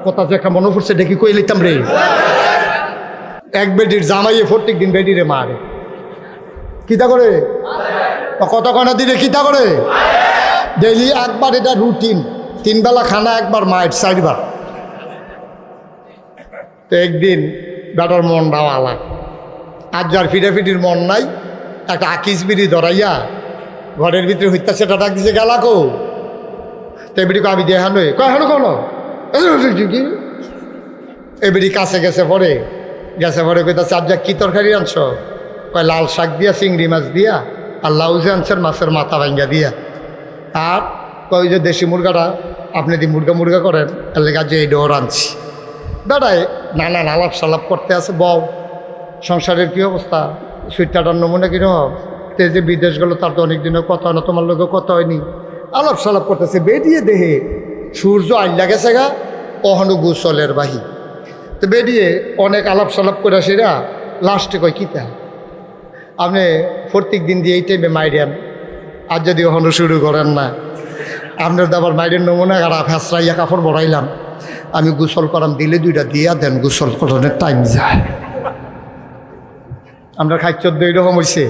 কথা যে একটা মনে পড়ছে দেখি কই লিখতাম রে। এক বেডির জামাইয়ে প্রত্যেক দিন বেডিরে মারে, কিতা করে কথা কয়না দিলে কিতা করে ডেইলি একবার, এটা রুটিন, 3 বেলা খানা একবার মায়ের 4 বার। তো একদিন বেটার মন ডাওয়ালা, আর যার ফিটাফিটির মন নাই, একটা আকিস বিড়ি ধরাইয়া ঘরের ভিতরে হইতা সেটা ডাক দিছে গেলাকো। তো এবিডি আমি দিয়ে হানো কয় হানো কোনো এবিডি কাছে গেছে পরে কইতাছে আজ কি তরকারি আনছ? কয় লাল শাক দিয়া, চিংড়ি মাছ দিয়া, আর লাউজে আনছেন মাছের মাথা ভাঙ্গা দিয়া। আর কয় যে দেশি মুরগাটা আপনি দি মুরগা করেন, তার লেগে যে এই ডোর আনছি। বেড়ায় নানান আলাপ সালাপ করতে আছে, বউ সংসারের কি অবস্থা, সুইটাটার নমুনা কিরকম, তে যে বিদেশ গেল তার তো অনেকদিনও কথা হয় না, তোমার লোকেও কথা হয়নি, আলাপ সালাপ করতেছে। বেরিয়ে দেহে সূর্য আইলা গেছে গা, অহনু গুসলের বাহি। তো বেরিয়ে অনেক আলাপ সালাপ করে সেরা লাস্টে কয় কিতা আপনি প্রত্যেক দিন দিয়ে এই টাইমে মাইরেন, আর যদি অহনু শুরু করেন না আপনার তো আবার মাইরের নমুনা আর ফ্যাসরাইয়া কাপড় বড়াইলাম, আমি গোসল করাম, দিলে 2টা দিয়া দেন, গোসল করানোর টাইম যায়। আমরা খাইচর এইরকম হয়েছে,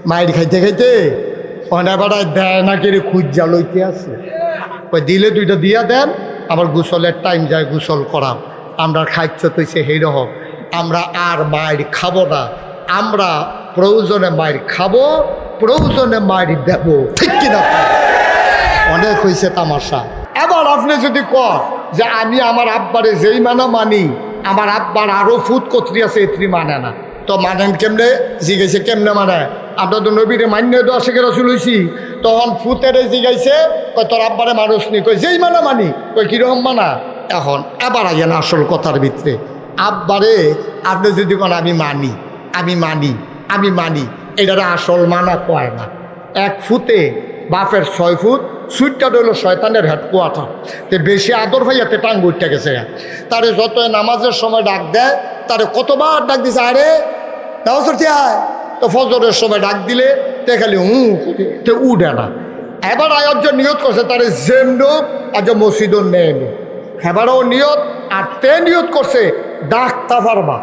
মায়ের খাইতে খাইতে অনেক বেড়ায় দেয় না কেড়ে খুঁজা লইতে আছে, ওই দিলে 2টা দিয়া দেন, আবার গোসলের টাইম যায়, গোসল করাম। আমরা খাইচর হয়েছে সেইরকম, আমরা আর মায়ের খাবো না, আমরা প্রয়োজনে মায়ের খাবো, প্রয়োজনে মায়ের দেব, ঠিক কিনা? অনেক হয়েছে তামাশা। এবার আপনি যদি কন যে আমি আমার আব্বারে যেই মানি, আমার আব্বার আরো ফুট কত্রি আছে এত্রি মানে না, তো মানেন কেমনে? জিগাইছে কেমনে মানে? আমরা তো নবীরে মান্য আশেখের রসুল হইছি, তখন ফুতেরে জিগাইছে কয় তোর আব্বারে মানুষ নি, কই যেই মানি, কই কিরকম মানা? এখন এবার আইয়েন আসল কথার ভিতরে। আব্বারে আপনি যদি কোন আমি মানি, এটারে আসল মানা কয় না। 1 ফুটে বাপের 6 ফুট, সুইটটা হইল শয়তানের হেডকোয়ার্টার, তে বেশি আদর ভাইয়াতে টাঙ্গ উঠতে গেছে। তারে যত নামাজের সময় ডাক দেয়, তারে কতবার ডাক দিছে, আরে নামাজ পড়তে আয়, তো ফজরের সময় ডাক দিলে তে খালি তে উঠে না। এবার আয়োজ্য নিয়ত করছে তারে জেন্ড আজ মসজিদ নেয়, এবারও নিয়ত, আর তে নিয়ত করছে ডাকতা পারবা,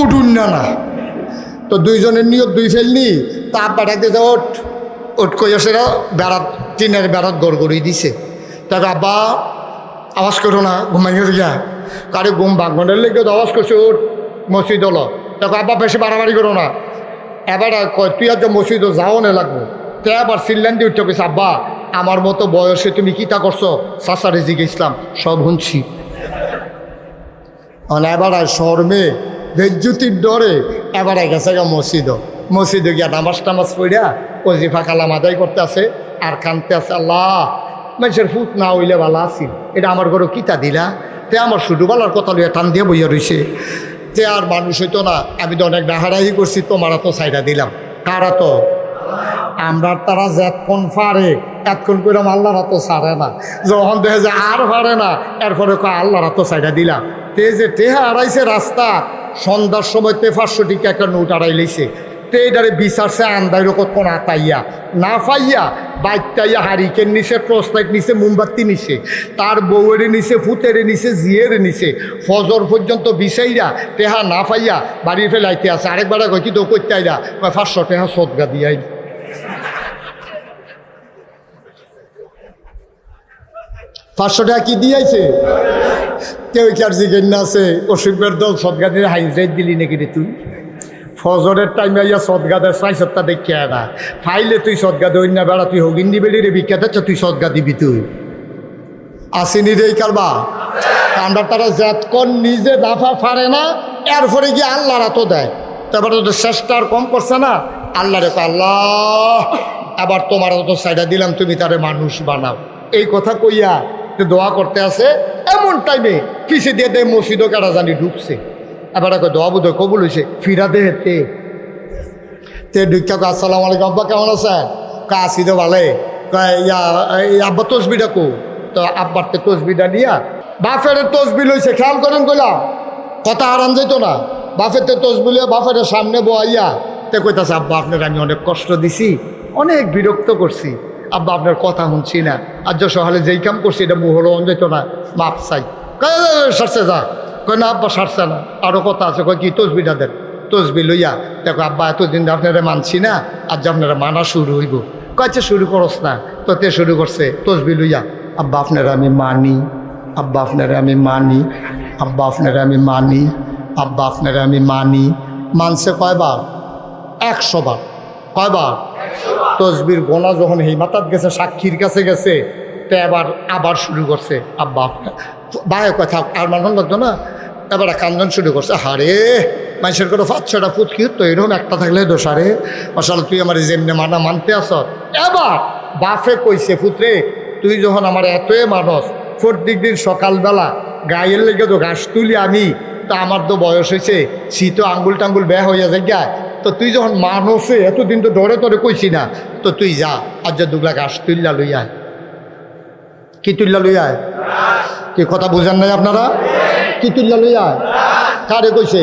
উঠুন না। তো 2 জনের নিয়ত 2 ফেলনি, তা আব্বা ডাক দিয়েছে ওট কইয়া সেটা বেড়াত, টিনের বেড়াত গড়গড়ি দিছে। তাকে আব্বা আওয়াজ করো না, ঘুমাইয়ে যা, কারে ঘুম ভাগনের লেগে তো আওয়াজ করছে ওর মসজিদ হলো। তাকে আব্বা বেশি বাড়াবাড়ি করো না, এবার কয় তুই আজ মসজিদ যাও না লাগবো। তো এবার সিল্লান দিয়ে উঠতে গেছে, আব্বা আমার মতো বয়সে তুমি কিতা করছো? সাসারে জিজ্ঞেসলাম, সব শুনছি। এবার শর্মে বেজ্জুতির ডরে এবার গেছে গা মসজিদে গিয়া নামাজ পড়িয়া ওজিফা কালাম আদায় করতে আছে আর কানতে আছে, আল্লাহ মানুষের ফুট না হইলে ভালো আসিল, এটা আমার ঘরে কিতা দিলা, তে আমার শুধু বালার কথা লইয়া টান দিয়ে বইয়া রয়েছে, তে আর মানুষ হইতো না, আমি তো অনেক ডাহারাহি করছি, তোমারা তো সাইডা দিলাম, কারা তো আমরা, তারা যতক্ষণ পারে এতক্ষণ করে আল্লাহরা তো ছাড়ে না, যখন দেখে যে আর পারে না এরপরে আল্লাহরা তো সাইডা দিলাম। তে যে টেহা আড়াইছে রাস্তা, সন্ধ্যার সময় তে 500 টিকা একটা নোট আড়াই লইছে, তে এটারে বিচারছে আন্দাইর কতক্ষণ আতাইয়া না পাইয়া বাইকটাইয়া হারিকেন নিছে, টর্চ লাইট নিছে, মোমবাতি নিছে, তার বউয়ের নিছে, ফুতেরে নিছে, জিয়ের নিছে, ফজর পর্যন্ত বিচাইরা টেহা না পাইয়া বাড়ি ফেলাইতে আছে। আরেকবার কই কি তো করতে আইরা 500 টেহা সদগা দিয়াই, 500 টাকা কি দিয়েছে? কেউ কি আর জিজ্ঞেস না আছে অসুখের দল সদগা দিয়ে হাইজাই দিলি নাকি রে তুই? ফজরের টাইমে আইয়া সদগা দেয় 6-7টা দেখে না ফাইলে তুই সদগা দই না বেড়া, তুই হগিন দিবি রে ভিক্ষা দিচ্ছ, তুই সদগা দিবি, তুই আসিনি রে কারবা। আমরা তারা যতক্ষণ নিজে দাফা পারে না এরপরে গিয়ে আল্লাহরা তো দেয়, তারপরে তো চেষ্টা আর কম করছে না, আল্লাহ রেখো আল্লাহ আবার তোমার তো সাইডা দিলাম, তুমি তারে মানুষ বানাও। এই কথা কইয়া দোয়া করতে আছে, এমন টাইমে পিছিয়ে দিয়ে দেয় মসজিদও কারা জানি ঢুকছে, এবার দোয়া বোধ কবুল হয়েছে, ফিরা দেহে তে ঢুকা, আসসালামু আলাইকুম আব্বা কেমন আছেন? আসি তো ভালে, আব্বা তসবিটা কো, তো আব্বার তে তসবিটা নিয়া বাফের তসবি লইছে, খেয়াল করেন কইলাম কথা আরাম যেত না, বাফের তে তসবি লইয়া বাফের সামনে বইয়া তে কইতাছে, আব্বা আপনার আমি অনেক কষ্ট দিছি, অনেক বিরক্ত করছি, আব্বা আপনার কথা শুনছি না, আর যে সহালে যেই কাম করছি এটা মুহরও যেত না, মাপ চাই। সারছে যা। কয় না আব্বা সারছে না, আরও কথা আছে। কয় কি? তসবিটা দেন। তসবি লইয়া দেখো আব্বা এতদিন আপনারা মানছি না, আজ আপনারা মানা শুরু হইব। কয়েছে শুরু করস না, তোতে শুরু করছে তসবি লইয়া। আব্বা আপনারা আমি মানি, আব্বা আপনারা আমি মানি, আব্বা আপনারা আমি মানি, আব্বা আপনারা আমি মানি। মানছে কয়বার? 100 বার। কয়বার? তসবির গোনা যখন এই মাতাত গেছে, সাক্ষীর কাছে গেছে, তো আবার শুরু করছে আব্বা আপনার ভাইয়ের কথা আর মানুষ লাগতো না। এবার কান্দন শুরু করছে। হারে মানুষের কোনো 5-6টা ফুট কি তো এরকম একটা থাকলে দোষারে মশাল তুই আমার যেমনি মানা মানতে আস। এবার বাফে কইছে, পুত্রে তুই যখন আমার এতই মানুষ, প্রত্যেক দিন সকালবেলা গায়ের লেগে তো ঘাস তুলি আমি, তা আমার তো বয়স হয়েছে, শীত আঙ্গুল টাঙ্গুল ব্যয় হইয়া যায়। তো তুই যখন মানুষে এতদিন তো ডরে তরে কইছি না, তো তুই যা আর যা দুগলা ঘাস তুললা লইয়ায়। কি তুললা লইয়ায়? কি কথা বুঝেন নাই আপনারা? কি তুললা লইয়ায়? কারে কইছে?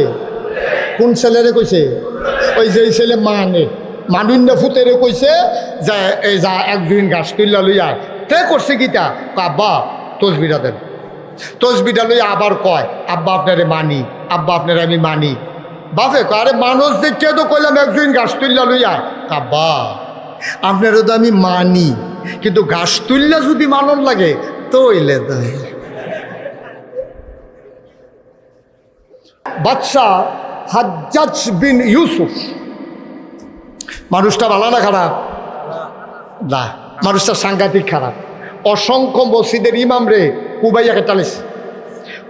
কোন ছেলেরে কইছে? ওই যে ছেলে মানুন্য ফুতেরে কইছে যে এই যা 1-2 ঘাস তুললা লইয়ায়। তে করছে কিটা? আব্বা তসবিটা দেন। তসবিটা লইয়া আবার কয় আব্বা আপনারে মানি, আব্বা আপনারে আমি মানি। বাপে আরে মানুষ দেখে তো কইলাম 1-2 ঘাস তুললা লইয়ায়। আব্বা আপনারও তো আমি মানি, কিন্তু ঘাস তুললা যদি মানন লাগে তো হইলে বাদশা হাজ্জাজ বিন ইউসুফ, মানুষটা ভালো না খারাপ? না, মানুষটা সাংঘাতিক খারাপ। অসংখ্য মসজিদের ইমাম রে কুবাইয়াকে টানেছে।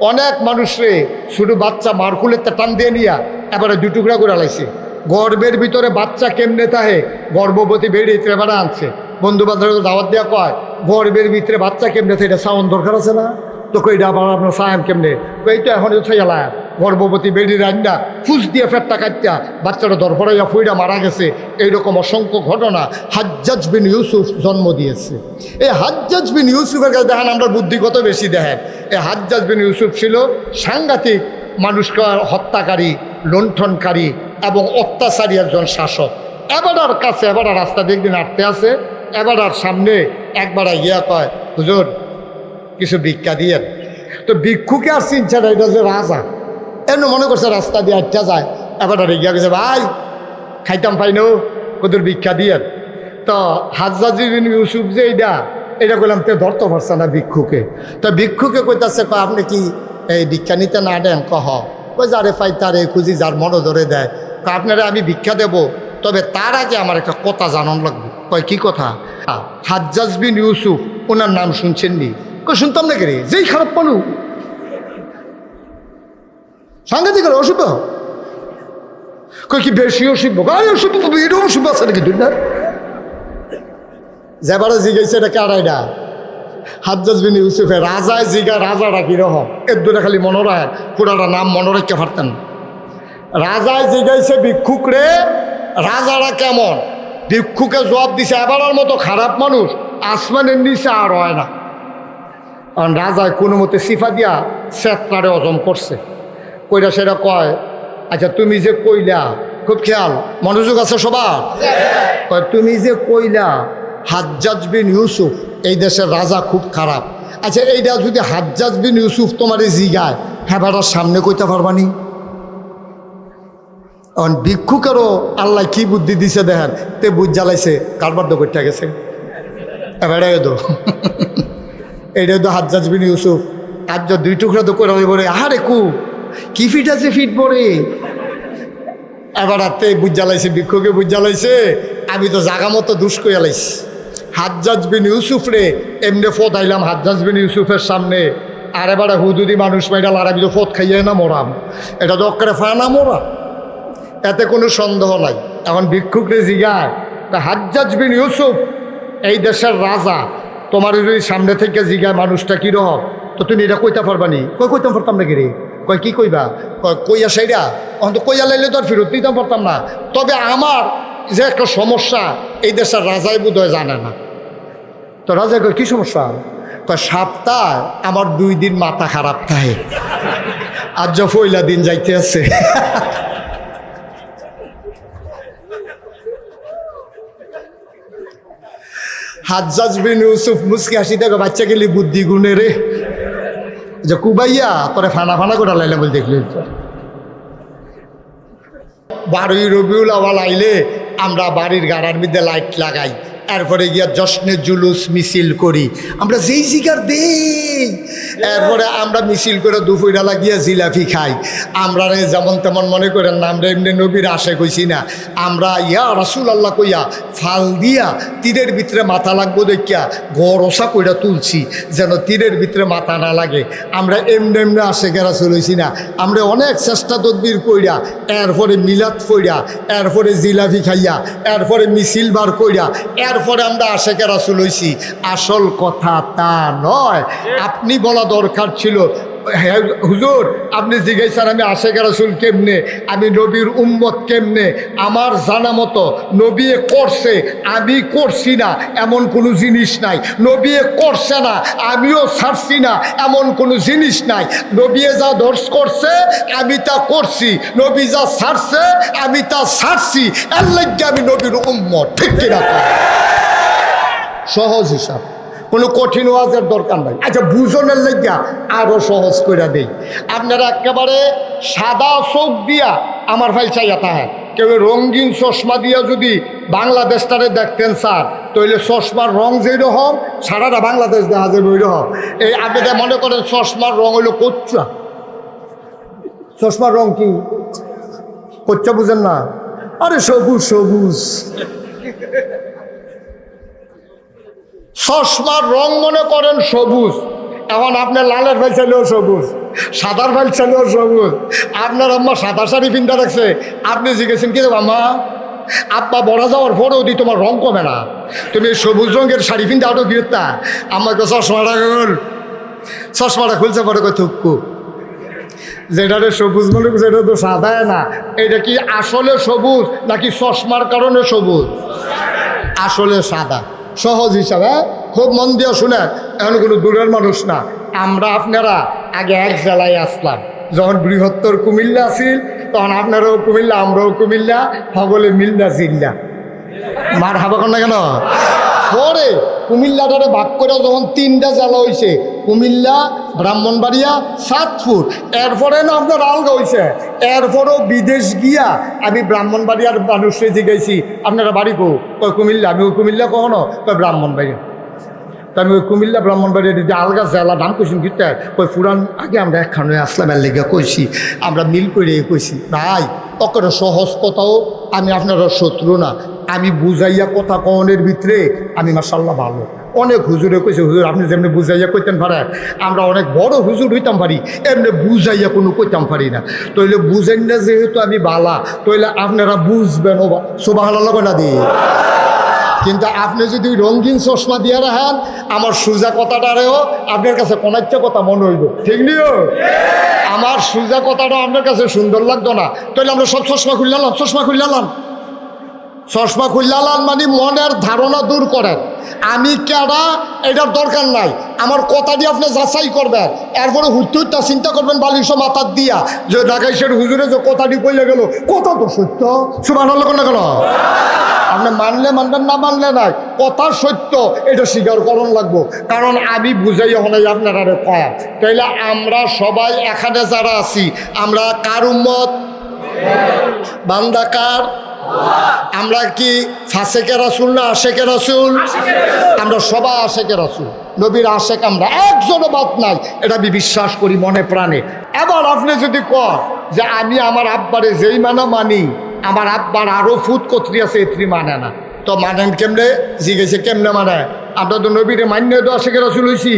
অনেক মানুষ রে শুধু বাচ্চা মারকুলের টান দিয়ে নিয়া এবারে 2 টুকরা করে লাইছে। গর্বের ভিতরে বাচ্চা কেমনে তাহে গর্ভবতী বেরিয়ে এবারে আনছে। বন্ধু বান্ধব দাওয়াত দেওয়া কয় গর্বের ভিতরে বাচ্চা কেমনে থাকে, এটা সাউন্ড দরকার আছে না? তো কইটা আবার আপনার সায়াম কেমনে? এই তো এখন গেলা গর্ভবতী বেডির রান্না ফুস দিয়ে ফেটটা কাটটা বাচ্চাটা দরফরাইয়া ফুইডা মারা গেছে। এইরকম অসংখ্য ঘটনা হাজ্জাজ বিন ইউসুফ জন্ম দিয়েছে। এই হাজ্জাজ বিন ইউসুফের কাছে দেখেন আমরা বুদ্ধি কত বেশি দেখেন। এই হাজ্জাজ বিন ইউসুফ ছিল সাংঘাতিক মানুষকে হত্যাকারী, লুণ্ঠনকারী এবং অত্যাচারী একজন শাসক। এবার কাছে এবার রাস্তা দিয়ে একদিন হাঁটতে আছে, এবার সামনে একবার গিয়া কয় হুজুর কিছু ভিক্ষা দিয়ে। তো ভিক্ষুকে আর চিনছে না, এটা যে রাজা এমন মনে করছে রাস্তা দিয়ে আটটা যায়। এবার গিয়া গেছে ভাই খাইতাম পাইনো কদুর ভিক্ষা দিয়ে। তো হাজ্জাজ বিন ইউসুফ যে এটা বললাম তে ধরতে পারছে না ভিক্ষুকে। তো ভিক্ষুকে কইতাছে আপনি কি এই ভিক্ষা নিতে না দেন? কহ ওই যারে পাই তারে খুঁজি, যার মনে ধরে দেয়। আপনারা আমি ভিক্ষা দেব, তবে তার আগে আমার একটা কথা জানান লাগবে। কয় কি কথা? হাজ্জাজ বিন ইউসুফ ওনার নাম শুনছেন নি? কই শুনতাম না কে রে, যেই খারাপ মানুষ সাংঘাতিক অসুখ। কই কি বেশি অসুখ? এরকম অসুখ আছে নাকি দুনিয়ার? যেবারে জিগাইছে এটা কারাইডা হাজ্জাজ বিন ইউসুফের। রাজায় জিগা রাজাটা কিরকম এর দুটা খালি মনে রাখ, পুরাটা নাম মনে রাখতে পারতেন। রাজায় জিগাইছে ভিক্ষুক রে রাজারা কেমন? ভিক্ষুকে জবাব দিছে এবারের মতো খারাপ মানুষ আসমানের নিচে আর হয় না। কারণ রাজায় কোনো মতে সিফা দিয়া সেতনারে হজম করছে। কইরা সেটা কয় আচ্ছা তুমি যে কইলা, খুব খেয়াল মনোযোগ আছে সবার, কয় তুমি যে কইলা হাজ্জাজ বিন ইউসুফ এই দেশের রাজা খুব খারাপ। আচ্ছা এইটা যদি হাজ্জাজ বিন ইউসুফ তোমারে জিগায় হ্যাঁ বেটার সামনে কইতে পারবানি? এখন ভিক্ষুকেরও আল্লাহ কি বুদ্ধি দিছে দেখেন, তে বুঝ জ্বালাইছে কারবার তো করতে গেছে। এবারে তো এইটা তো হাজ্জাজ বিন ইউসুফ আজ 2 টুকরা তো করে বলে আরে কি ফিট আছে ফিট পরে। এবার তে বুঝ জ্বালাইছে, ভিক্ষুকে বুঝ জ্বালাইছে আমি তো জাগা মতো দুষ কইয়া লাইছি। হাজ্জাজ বিন ইউসুফ রে এমনি ফোত আইলাম হাজ্জাজ বিন ইউসুফের সামনে, আর এবারে হুদুদি মানুষ মাইডাল আর আমি তো ফোত খাইয়ে না মরাম, এটা তো অক্কারে ফানা মোরা, এতে কোনো সন্দেহ নাই। এখন ভিক্ষুক রে জিগায় হাজ্জাজ বিন ইউসুফ এই দেশের রাজা, তোমার যদি সামনে থেকে জিগায় মানুষটা কীরকম, তো তুমি এটা কইতে পারবানি? কইতাম পারতাম না কি রে? কয় কি কইবা? কইয়া সেইরা এখন তো কইয়া লাইলে তো আর ফেরত দিতাম পারতাম না। তবে আমার যে একটা সমস্যা এই দেশের রাজাই বোধ হয় জানে না। তো রাজা কয় কি সমস্যা? কয় সপ্তাহে আমার 2 দিন মাথা খারাপ থাকে, আজ যে পয়লা দিন যাইতে আছে। হাজ্জাজ বিন ইউসুফ মুসকি হাসি দেখো বাচ্চা গেলি বুদ্ধি গুণে রে, যে কুবাইয়া তোরে ফানা ফানা করে লাইলাম বলে দেখলি 12ই রবিউল আউয়াল আইলে আমরা বাড়ির গাড়ার মধ্যে লাইট লাগাই, এরপরে গিয়া জশ্নের জুলুস মিছিল করি, আমরা যেই জিগার দেই। এরপরে আমরা মিছিল করে দুপুরবেলা গিয়া জিলাপি খাই। আমরা যেমন তেমন মনে করেন না আমরা এমনি নবীর আশে কইছি না, আমরা ইয়া রাসূল আল্লাহ কইয়া ফাল দিয়া তীরের ভিতরে মাথা লাগবো দেখিয়া গরসা কইরা তুলছি যেন তীরের ভিতরে মাথা না লাগে। আমরা এমনি এমনি আশেকে রাসূল হইছি না, আমরা অনেক চেষ্টা তদবির কইরা, এরপরে মিলাদ কইরা, এরপরে জিলাপি খাইয়া, এরপরে মিছিল বার কইরা, এরপরে আমরা আশেকে রাসূল হইছি। আসল কথা তা নয়। আপনি বলা দরকার ছিল, হ্যাঁ হুজুর আপনি জিজ্ঞাসা আমি আশেকে রাসূল কেমনে, আমি নবীর উম্মত কেমনে, আমার জানা মতো নবী করছে আমি করছি না এমন কোনো জিনিস নাই, নবী করছে না আমিও ছাড়ছি না এমন কোনো জিনিস নাই। নবী যা দর্শ করছে আমি তা করছি, নবী যা ছাড়ছে আমি তা ছাড়ছি, এর লাগে আমি নবীর উম্মত। ঠিক কিনা? সহজ হিসাব, কোনো কঠিন ওয়াজের দরকার নাই। আচ্ছা বুঝনের লাগিয়া আরো সহজ করে দেই। আপনারা একেবারে সাদা চোখ দিয়া আমার ভাই চাইয়া তাহা, কেউ রঙিন চশমা দিয়া যদি বাংলাদেশটারে দেখতেন স্যার, তাহলে চশমার রং যেরকম সারাটা বাংলাদেশ দেখা যাবে ওই রকম। এই আপনারা মনে করেন চশমার রং হইল কোচ্চা, চশমার রং কি কোচ্চা বুঝেন না? আরে সবুজ সবুজ। চশমার রং মনে করেন সবুজ, এখন আপনার লালের ভাই চাইলেও সবুজ, সাদার ভাই চাইলেও সবুজ। আপনার আম্মা সাদা শাড়ি পিন্ধা রাখছে, আপনি জিজ্ঞেসেন কি আম্মা আব্বা বড় যাওয়ার পরেও দি তোমার রং কমে না, তুমি সবুজ রঙের শাড়ি পিন্ধা আরো গিরতা। আমাকে চশমাটা খুল, চশমাটা খুলছে পরে কই থুকু, যেটারে সবুজ মনে করছে এটা তো সাদায় না। এটা কি আসলে সবুজ নাকি চশমার কারণে সবুজ? আসলে সাদা। সহজ হিসাবে খুব মন দিয়ে শুনে, এখন কোনো দূরের মানুষ না। আমরা আপনারা আগে এক জেলায় আসলাম, যখন বৃহত্তর কুমিল্লা আসিল তখন আপনারাও কুমিল্লা আমরাও কুমিল্লা, সকলে মিল্লা জিল্লা। মার হাবা কর না কেন? পরে কুমিল্লাটারে ভাগ করে যখন 3টা জেলা হয়েছে, কুমিল্লা, ব্রাহ্মণবাড়িয়া, চাঁদপুর, এরপরে না আপনার আলগা হয়েছে। এরপরও বিদেশ গিয়া আমি ব্রাহ্মণবাড়িয়ার মানুষকে জিজ্ঞাসি আপনারা বাড়ি কো? কই কুমিল্লা। আমি ওই কুমিল্লা কখনো কই ব্রাহ্মণবাড়িয়া। তো আমি ওই কুমিল্লা ব্রাহ্মণবাড়িয়া যদি আলগা জেলা নাম কইছি গীতা ওই পুরান আগে আমরা একখানে আসলাম এর লেগে কইছি, আমরা মিল করে কইছি ভাই অকরে সহজ কথাও আমি আপনারা শত্রু না, আমি বুঝাইয়া কথা কনের ভিতরে আমি মাশাআল্লাহ ভালো। অনেক হুজুরে কইছে হুজুর আপনি যেমনি বুঝাইয়া কইতেন পারেন, আমরা অনেক বড় হুজুর হইতাম পারি, এমনি বুঝাইয়া কোনো কইতাম পারি না। তইলে বুঝেন না যেহেতু আমি বালা, তইলে আপনারা বুঝবেন ও সুবহানাল্লাহ কইনা দিয়ে। কিন্তু আপনি যদি রঙিন চশমা দিয়ে রাখেন, আমার সোজা কথাটারেও আপনার কাছে কোনাচ্চা কথা মনে হইব। ঠিক নিও? আমার সোজা কথাটা আপনার কাছে সুন্দর লাগতো না, তাহলে আমরা সব চশমা খুললাম, চশমা খুললাম। চশমা খুললাম মানে মনের ধারণা দূর করেন আমি কেডা এটার দরকার নাই, আমার কথা দিয়ে আপনি যাচাই করবেন, এরপরে হুট্টু চিন্তা করবেন বালিশ মাথার দিয়া যে ঢাকাইশের হুজুরে যে কথাটি কইলে গেল কথা তো সত্য। সুবহানাল্লাহ না কেন? আপনি মানলে মানবেন, না মানলে নাই, কথা সত্য এটা স্বীকার করণ লাগবো, কারণ আমি বুঝাই হনাই আপনারা কয়া। তাইলে আমরা সবাই এখানে যারা আছি আমরা কার উম্মত? বান্দা কার? আমরা কি ফাসেকে রাসূল না আশেকে রাসূল? আমরা সবাই আশেকে রাসূল, নবীর আশেক আমরা, একজনও বাদ নাই, এটা আমি বিশ্বাস করি মনে প্রাণে। এবার আপনি যদি কন যে আমি আমার আব্বারে যেই মানি আমার আব্বার আরো ফুট কতরি আছে এত্রি মানে না, তো মানেন কেমনে? জিজ্ঞাসে কেমনে মানে? আমরা তো নবীরে মান্য তো আশেকে রাসূল হইছি,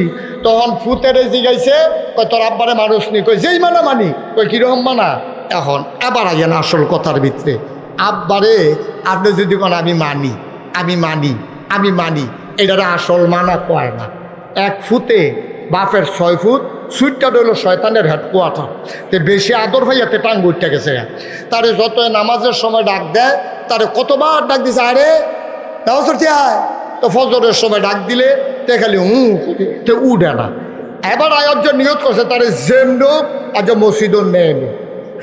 তখন ফুতেরে জিজ্ঞাসে কয় তোর আব্বারে মানুষ নি, কই যেই মানি, কই কিরকম মানা। এখন এবার আইয়েন আসল কথার ভিতরে। আব্বারে আপনি যদি কোন আমি মানি আমি মানি আমি মানি, এটারে আসল মানা কয় না। 1 ফুটে বাপের 6 ফুট, সুইটটা হইল শয়তানের হেডকোয়ার্টার, তে বেশি আদর ভাইয়াতে টাঙ্গ উঠতে গেছে। তারে যত নামাজের সময় ডাক দেয় তারে কতবার ডাক দিছে, আরে নামাজ পড়তে আয়, তো ফজরের সময় ডাক দিলে তে খালি তে উঠে না। এবার আয়োজ্য নিয়ত করছে তারে জেম লোক আজ মসজিদও নেয়,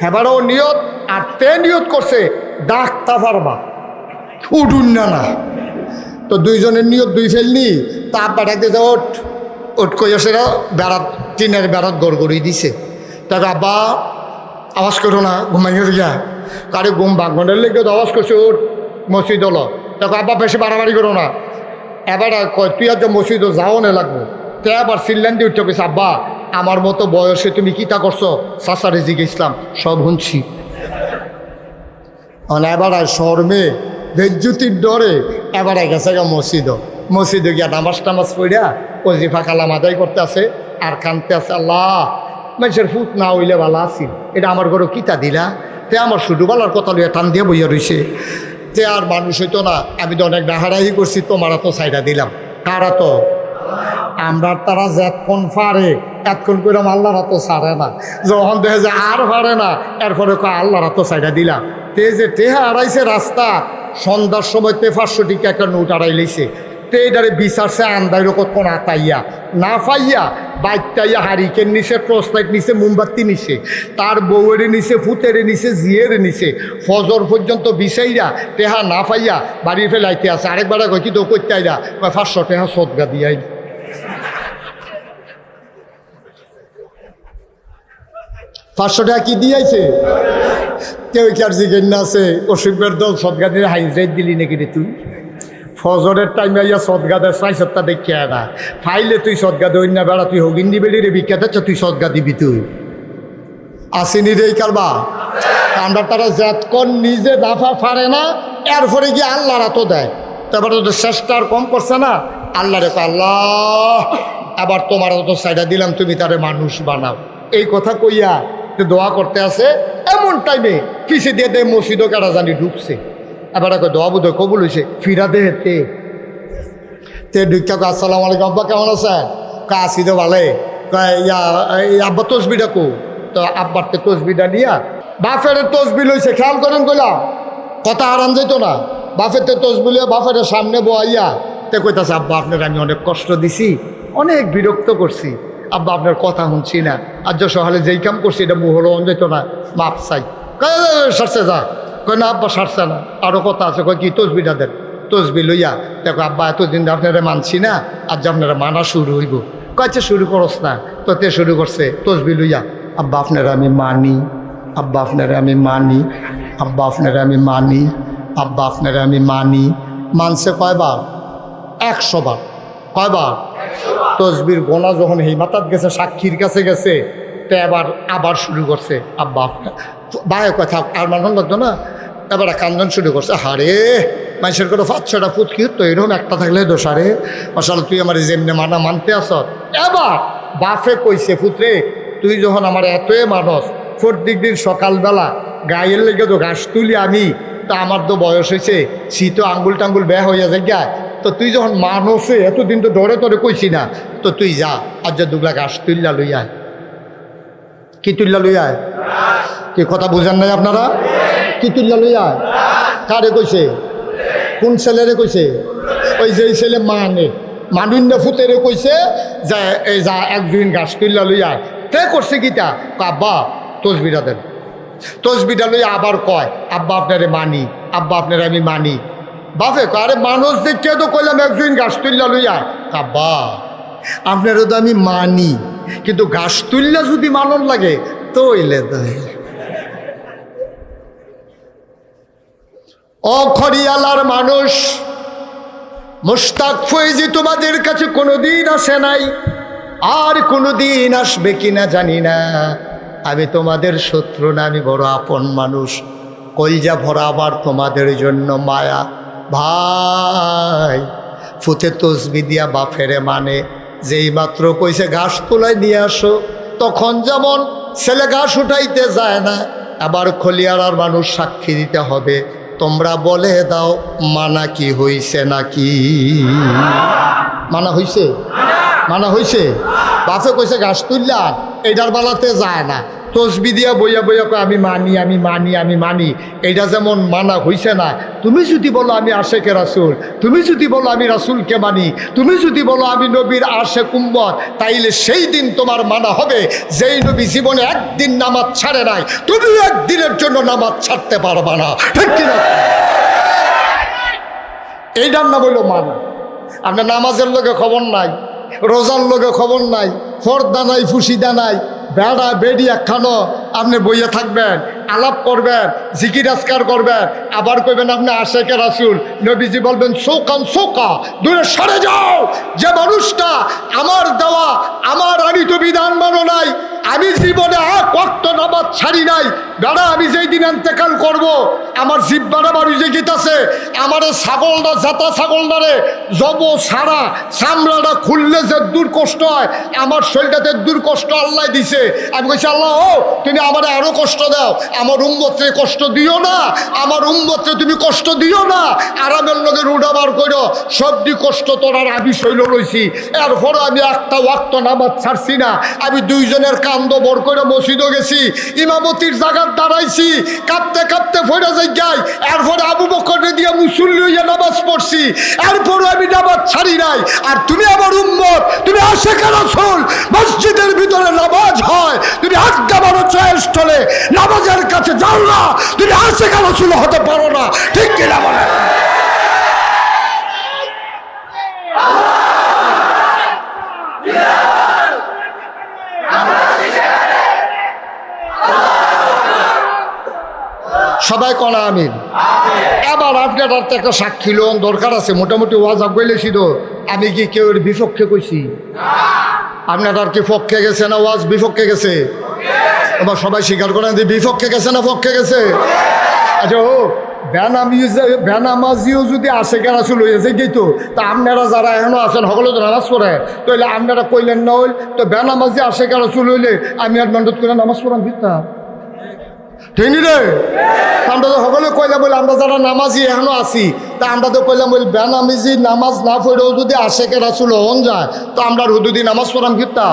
এবারও নিয়ত, আর তে নিয়ত করছে ডাকতা পারবা উঠুন না না, তো দুইজনের নিয়ত দুই ফেলনি, তা আব্বা ডাকতে ওঠ ওঠ কইয়া সেরা বেড়া টিনের বেড়াত গড়গড়ি দিছে। তাকে আব্বা আওয়াজ করো না, ঘুমাইয়ে গিয়া কারে ঘুম ভাগনের লেগে আওয়াজ করছে ওর মসজিদ হলো। তাকে আব্বা বেশি বাড়াবাড়ি করো না। এবার কয় তুই আজ মসজিদ যাও না লাগবো। তো এবার সিল্লান দিয়ে উঠতে গেছে, আব্বা আমার মতো বয়সে তুমি কিতা করছো? সাসারে জিজ্ঞেসলাম, সব শুনছি। এবার শর্মে বেজ্জুতির ডরে এবার গেছে মসজিদে গিয়া নামাজ টামাজ পড়িয়া ওজিফা কালাম আদায় করতে আছে আর কানতে আছে, আল্লাহ মানুষের ফুট না হইলে ভালো আসি, এটা আমার ঘরে কিতা দিলা? তে আমার শুধু বলার কথা লইয়া টান দিয়ে বইয়া রয়েছে। তে আর মানুষ হইতো না, আমি তো অনেক ডাহারাই করছি, তোমারা তো সাইডা দিলাম। কারা তো আমরা তারা যতক্ষণ পারে এতক্ষণ করে আল্লাহরা তো ছাড়ে না, যখন দেখে যে আর পারে না এরপরে আল্লাহরা তো সাইডা দিলাম। তে যে টেহা আড়াইছে রাস্তা সন্ধ্যার সময় 500 টিকা একটা নোট আড়াই লইছে। তে এটারে বিচারছে আন্দাইর কতক্ষণ আতাইয়া না পাইয়া বাইতাইয়া হারিকেন নিছে, টর্চ লাইট নিছে, মোমবাতি নিছে, তার বউয়েরে নিছে, ফুতেরে নিছে, জিয়েরে নিছে, ফজর পর্যন্ত বিচাইরা টেহা না পাইয়া বাড়ি ফেলাইতে আছে। আরেকবার কই কি তো করতে আইরা 500 টেহা সদগা দিয়াই। 500 টাকা কি দিয়েছে? কেউ কি আর জিজ্ঞেস না আছে অসুখের দল সদগা দিয়ে হাইজাইট দিলি নাকি রে তুই? ফজরের টাইমে আইয়া সদগা দেয় 6-7টা দেখিয়া না ফাইলে তুই সদগা দই না বেড়া, তুই হগিন্দি বেড়ি রে বিখ্যাত হচ্ছে, তুই সদগা দিবি তুই আসিনি রে কারবা। আমরা তারা যতক্ষণ নিজে দাফা পারে না এরপরে গিয়ে আল্লাহরা তো দেয়। তারপরে তো চেষ্টা আর কম করছে না, আল্লাহ রেখো আল্লাহ আবার তোমার তো সাইডা দিলাম, তুমি তারে মানুষ বানাও। এই কথা কইয়া দোয়া করতে আছে, এমন টাইমে পিছিয়ে দিয়ে দেয় মসজিদও কারা জানি ঢুকছে। এবার দোয়া বোধ কবুল হয়েছে, ফিরা দে তে ঢুকা কো আসসালামু আলাইকুম আব্বা কেমন আছেন? আসি তো ভালে। আব্বা তসবিটা কো? তো আব্বার তে তসবিটা নিয়া বাফের তসবি লইছে, খেয়াল করেন কইলাম কথা আরাম যেত না। বাফের তে তসবি লিয়া বাফের সামনে বইয়া তে কইতাছে, আব্বা আপনার আমি অনেক কষ্ট দিছি, অনেক বিরক্ত করছি, আব্বা আপনার কথা শুনছি না, আজ সকালে যেই কাম করছি এটা মুহর যেত না, মাপ চাই। সারছে যা কয় না আব্বা সারছে না, আরও কথা আছে। কয় কি? তসবিটা দেন। তসবি লইয়া দেখো আব্বা এতদিন আপনারা মানছি না, আজ আপনারা মানা শুরু হইব। কয়েছে শুরু করস না, তো তে শুরু করছে তসবি লইয়া, আব্বা আপনারা আমি মানি, আব্বা আপনারা আমি মানি, আব্বা আপনারা আমি মানি, আব্বা আপনারা আমি মানি। মানছে কয়বার? 100 বার। কয়বার? তসবির গোনা যখন এই মাতাত গেছে, সাক্ষীর কাছে গেছে, তো আবার শুরু করছে, আব্বা আপনার বায়ে কথা আর মানুষ লাগতো না। এবার কান্দন শুরু করছে, হারে মানুষের করে 5-6টা ফুটকি তো এরকম একটা থাকলে দোষারে আসলে তুই আমার যেমনি মানা মানতে আস। এবার বাফে কইছে, পুত্রে তুই যখন আমার এতই মানুষ, প্রত্যেক দিন সকালবেলা গায়ের লেগে তো ঘাস তুলি আমি, তা আমার তো বয়স হয়েছে, শীত আঙ্গুল টাঙ্গুল ব্যয় হইয়া যায় গা, তো তুই যখন মানুষে এতদিন তো ডরে তরে কইছি না, তো তুই যা আর যা 2 ঘাস তুললা লইয়া। কি তুললা লইয়া? কি কথা বুঝেন নাই আপনারা? কি তুললা লইয়া? কারে কইছে? কোন ছেলেরে কইছে? ওই যে ছেলে মানুন্য ফুতেরে কইছে যে এই যা 1-2 ঘাস তুললা লইয়া। তে করছে গীতা আব্বা তসবিটা দেন। তসবিটা লইয়া আবার কয়, আব্বা আপনারে মানি, আব্বা আপনারে আমি মানি। বাপে আরে মানুষ দেখে তো কইলাম 1-2 ঘাস তুললা লইয়া। আব্বা আপনারও তো আমি মানি, কিন্তু ঘাস তুললা যদি মানন লাগে তো হইলে অখরিয়ালার মানুষ মুশতাক ফয়েজি তোমাদের কাছে কোনোদিন আসে নাই, আর কোনোদিন আসবে কিনা জানি না। আমি তোমাদের শত্রু না, আমি বড় আপন মানুষ, কলজা ভরা আবার তোমাদের জন্য মায়া। ভাই ফুতে তসবি দিয়া বাফেরে মানে, যেই মাত্র কইছে ঘাস তোলায় নিয়ে আসো, তখন যেমন ছেলে ঘাস উঠাইতে যায় না, আবার খলিয়ারার মানুষ সাক্ষী দিতে হবে। তোমরা বলে দাও মানা কি হইছে নাকি? মানা হইছে? মানা হইছে? বাপে কইছে ঘাস তুললা, এইটার বেলাতে যায় না, তসবি দিয়া বইয়া বইয়া কয় আমি মানি, আমি মানি, আমি মানি। এইটা যেমন মানা হইছে না। তুমি যদি বলো আমি আশেকে রাসূল, তুমি যদি বলো আমি রাসূলকে মানি, তুমি যদি বলো আমি নবীর আশেক উম্মত, তাইলে সেই দিন তোমার মানা হবে যেই নবী জীবনে একদিন নামাজ ছাড়ে নাই, তুমি একদিনের জন্য নামাজ ছাড়তে পারবা না, ঠিক কিনা? এইটার নাম হইল মানা। আপনার নামাজের লোকে খবর নাই, রোজার লগে খবর নাই, ফর্দা নাই, ফুসিদা নাই, বেড়া বেড়ি একখানো আপনি বইয়ে থাকবেন, আলাপ করবেন, জিকির আজকার করবেন, আবার কইবেন আপনি আশেকে রাসূল। নবীজি বলবেন সৌকান সৌকা, দূরে সরে যাও। যে মানুষটা আমার দেওয়া আমার আনিত বিধান মানো নাই, আমি জীবনে এক ওয়াক্ত নামাজ ছাড়ি নাই, বেড়া আমি যেই দিন ইন্তেকাল করব আমার জিব্বাটা বাড়িতে গিতাছে, আমার ছাগলটা জাতা ছাগলটারে জব সারা চামড়াটা খুললে যে দূর কষ্ট হয়, আমার শরীরটাতে দূর কষ্ট আল্লাহ দিছে। আমি কইছি আল্লাহ ও তুমি আমার আরো কষ্ট দাও, আমার উম্মতকে কষ্ট দিও না, আমার উম্মতকে তুমি কষ্ট দিও না, আরামের লগে রুডা বার করো, সবটি কষ্ট তোরার আমি শৈল লইছি, এরপরও আমি একটা ওয়াক্ত নামাজ ছাড়ছি না। আমি দুইজনের কান্দ বর করে মসজিদও গেছি, ইমামতির জায়গার দাঁড়াইছি, কাঁপতে কাঁপতে ফেরা যাই যাই, এরপরে আবু বকরে দিয়ে মুসল্লি হইয়া নামাজ পড়ছি, এরপরও আমি নামাজ ছাড়ি নাই। আর তুমি আমার উম্মত, তুমি আশিকে রাসূল, মসজিদের ভিতরে নামাজ হয়, তুমি আড্ডা মারো চায়ের স্থলে, নামাজের কাছে যাও না, তুমি আশিকে রাসূল হতে পারো না, ঠিক কিনা বলে? সবাই কনা আমিন। এবার আপনার একটা সাক্ষী লোন দরকার আছে, মোটামুটি ওয়াজ আগাইলেছি তো, আমি কি কেউ বিপক্ষে কইছি? আপনার আর কি পক্ষে গেছে না ওয়াজ বিপক্ষে গেছে? এবার সবাই স্বীকার করেন যে বিপক্ষে গেছে না পক্ষে গেছে? আচ্ছা ও বেনামাজিও যদি আশিকে রাসূল হয়েছে গেতো, তা আপনারা যারা এখনো আছেন সকলে তো নামাজ পড়ে, তাহলে আপনারা কইলেন না হইল তো বেনামাজি আশিকে রাসূল হইলে আমি আর মান্ডত করে নামাজ পড়াম দিতাম, ঠিক নি রে? আমরা তো সকলে কইলাম বলে আমরা যারা নামাজি এখনো আছি, তা আমরা তো কইলাম বলি বেনামাজি নামাজ না পড়েও যদি আশিকে রাসূল হন যায়, তো আমরা হুদুদি নামাজ পড়াম কিতা,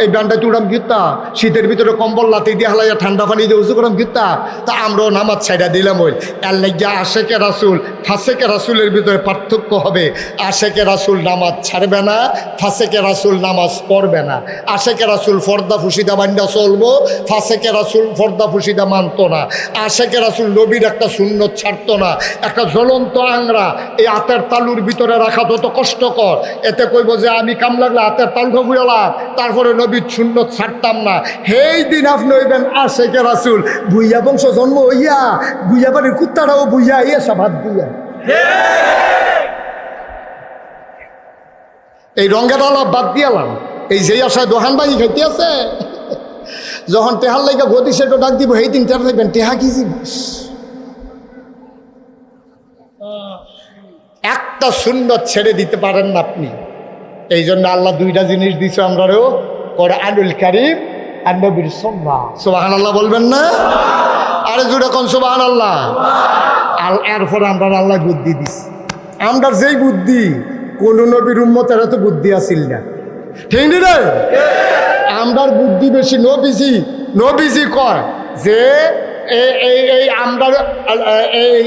এই ব্যান্ডা তুড়াম কিতা, শীতের ভিতরে কম্বল লাতি দিয়ে হালাইয়া ঠান্ডা পানি দিয়ে উজু করাম কিতা, তা আমরাও নামাজ ছাইড়া দিলাম। ওই এর লাগিয়া আশিকে রাসূল ফাসিকে রাসূলের ভিতরে পার্থক্য হবে। আশিকে রাসূল নামাজ ছাড়বে না, ফাসিকে রাসূল নামাজ পড়বে না। আশিকে রাসূল ফর্দা ফুসিদা বান্ডা চলবো, ফাসিকে রাসূল ফর্দা ফুসিদা মানতো না। আশিকে রাসূল নবীর একটা সুন্নত ছাড়তো না। একটা জ্বলন্ত আংরা এই হাতের তালুর ভিতরে রাখা তত কষ্টকর, এতে কইব যে আমি কাম লাগলে হাতের তালুটা বুঝালাম, তারপরে নবীর সুন্নত ছাড়তাম না। সেই দিন আপনি হইবেন আশিকে রাসূল। ভুইয়া বংশ জন্ম হইয়া ভুইয়া বাড়ির কুত্তাটাও ভুইয়া ইয়ে সব হাত দিয়া এই রঙের আলাপ বাদ দিয়ালাম। এই যে আশায় দোহান বাড়ি খাইতে আছে, যখন টেহার লাইগা গদি সেটা ডাক দিব, সেই দিন টেহার লাগবেন টেহা কি জিনিস। একটা সুন্নত ছেড়ে দিতে পারেন না আপনি। এই জন্য আল্লাহ দুইটা জিনিস দিছে আমরাও, কোরআনুল কারীম আর নবীর সুন্নাহ। সুবহানাল্লাহ বলবেন না? আরে জুড়ে কোন সুবহানাল্লাহ। এরপর আমরা আল্লাহ বুদ্ধি দিছি। আমরা যেই বুদ্ধি কোন নবীর উম্মতের তো বুদ্ধি আসিল না, ঠিক রে? আমরার বুদ্ধি বেশি। নবীজি কয় যে এই আমরা এই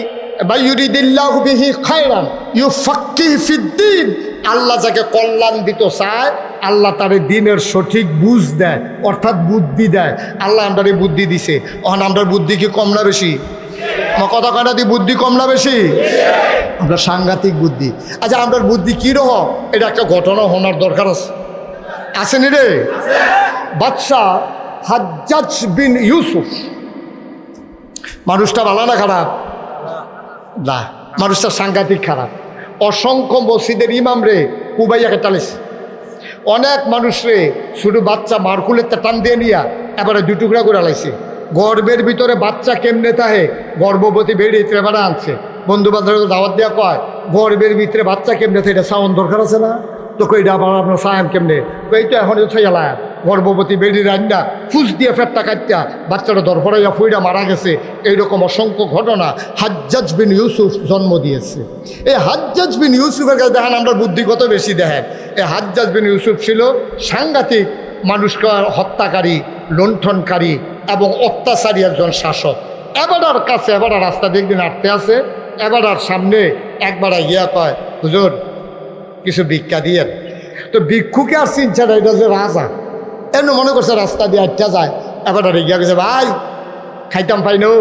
ইউরিদিল্লাহু বিহি খায়রান ইউফাক্কিহু ফিদ্দীন, আল্লাহ যাকে কল্যাণ দিতে চায় আল্লাহ তার দিনের সঠিক বুঝ দেয়, অর্থাৎ বুদ্ধি দেয়। আল্লাহ আমরা বুদ্ধি দিছে। অহন আমরা বুদ্ধি কি কম না বেশি? কথা কয়টা দি বুদ্ধি কম না বেশি? আমরা সাংঘাতিক বুদ্ধি। আচ্ছা আমরা বুদ্ধি কীরকম, এটা একটা ঘটনা হওয়ার দরকার আছে, আসেনি রে? বাদশাহ হাজ্জাজ বিন ইউসুফ, মানুষটা ভালো না খারাপ? না, মানুষটা সাংঘাতিক খারাপ। অসংখ্য মসজিদের ইমাম রে কুবাইয়াকে টালেছে, অনেক মানুষ রে শুধু বাচ্চা মারকুলের টান দিয়ে নিয়া এবারে দুই টুকরা করে লাইছে। গর্বের ভিতরে বাচ্চা কেমনে তাহে গর্ভবতী বেরিয়ে এবারে আনছে। বন্ধু বান্ধব দাওয়াত দেওয়া কয় গর্বের ভিতরে বাচ্চা কেমনে থাকে, এটা সাউন্ড দরকার আছে না? তো কইটা আবার আপনার সায়াম কেমনে? এই তো এখন ছাইলা গর্ভবতী বেরিয়ে রান্না ফুস দিয়ে ফেটটা কাটটা বাচ্চাটা দরফরাইয়া ফুইটা মারা গেছে। এইরকম অসংখ্য ঘটনা হাজ্জাজ বিন ইউসুফ জন্ম দিয়েছে। এই হাজ্জাজ বিন ইউসুফের কাছে দেখেন আমরা বুদ্ধি কত বেশি দেখেন। এই হাজ্জাজ বিন ইউসুফ ছিল সাংঘাতিক মানুষকে হত্যাকারী, লুণ্ঠনকারী এবং অত্যাচারী একজন শাসক। এবার কাছে এবার রাস্তা দিয়ে একদিন হাঁটতে আছে, এবার সামনে একবার গিয়া কয় হুজুর কিছু ভিক্ষা দিয়ে। তো ভিক্ষুকে আর চিনছে না, এটা যে রাজা এমনি মনে করছে রাস্তা দিয়ে আটটা যায়। এবার গিয়া গেছে ভাই খাইতাম পাইনো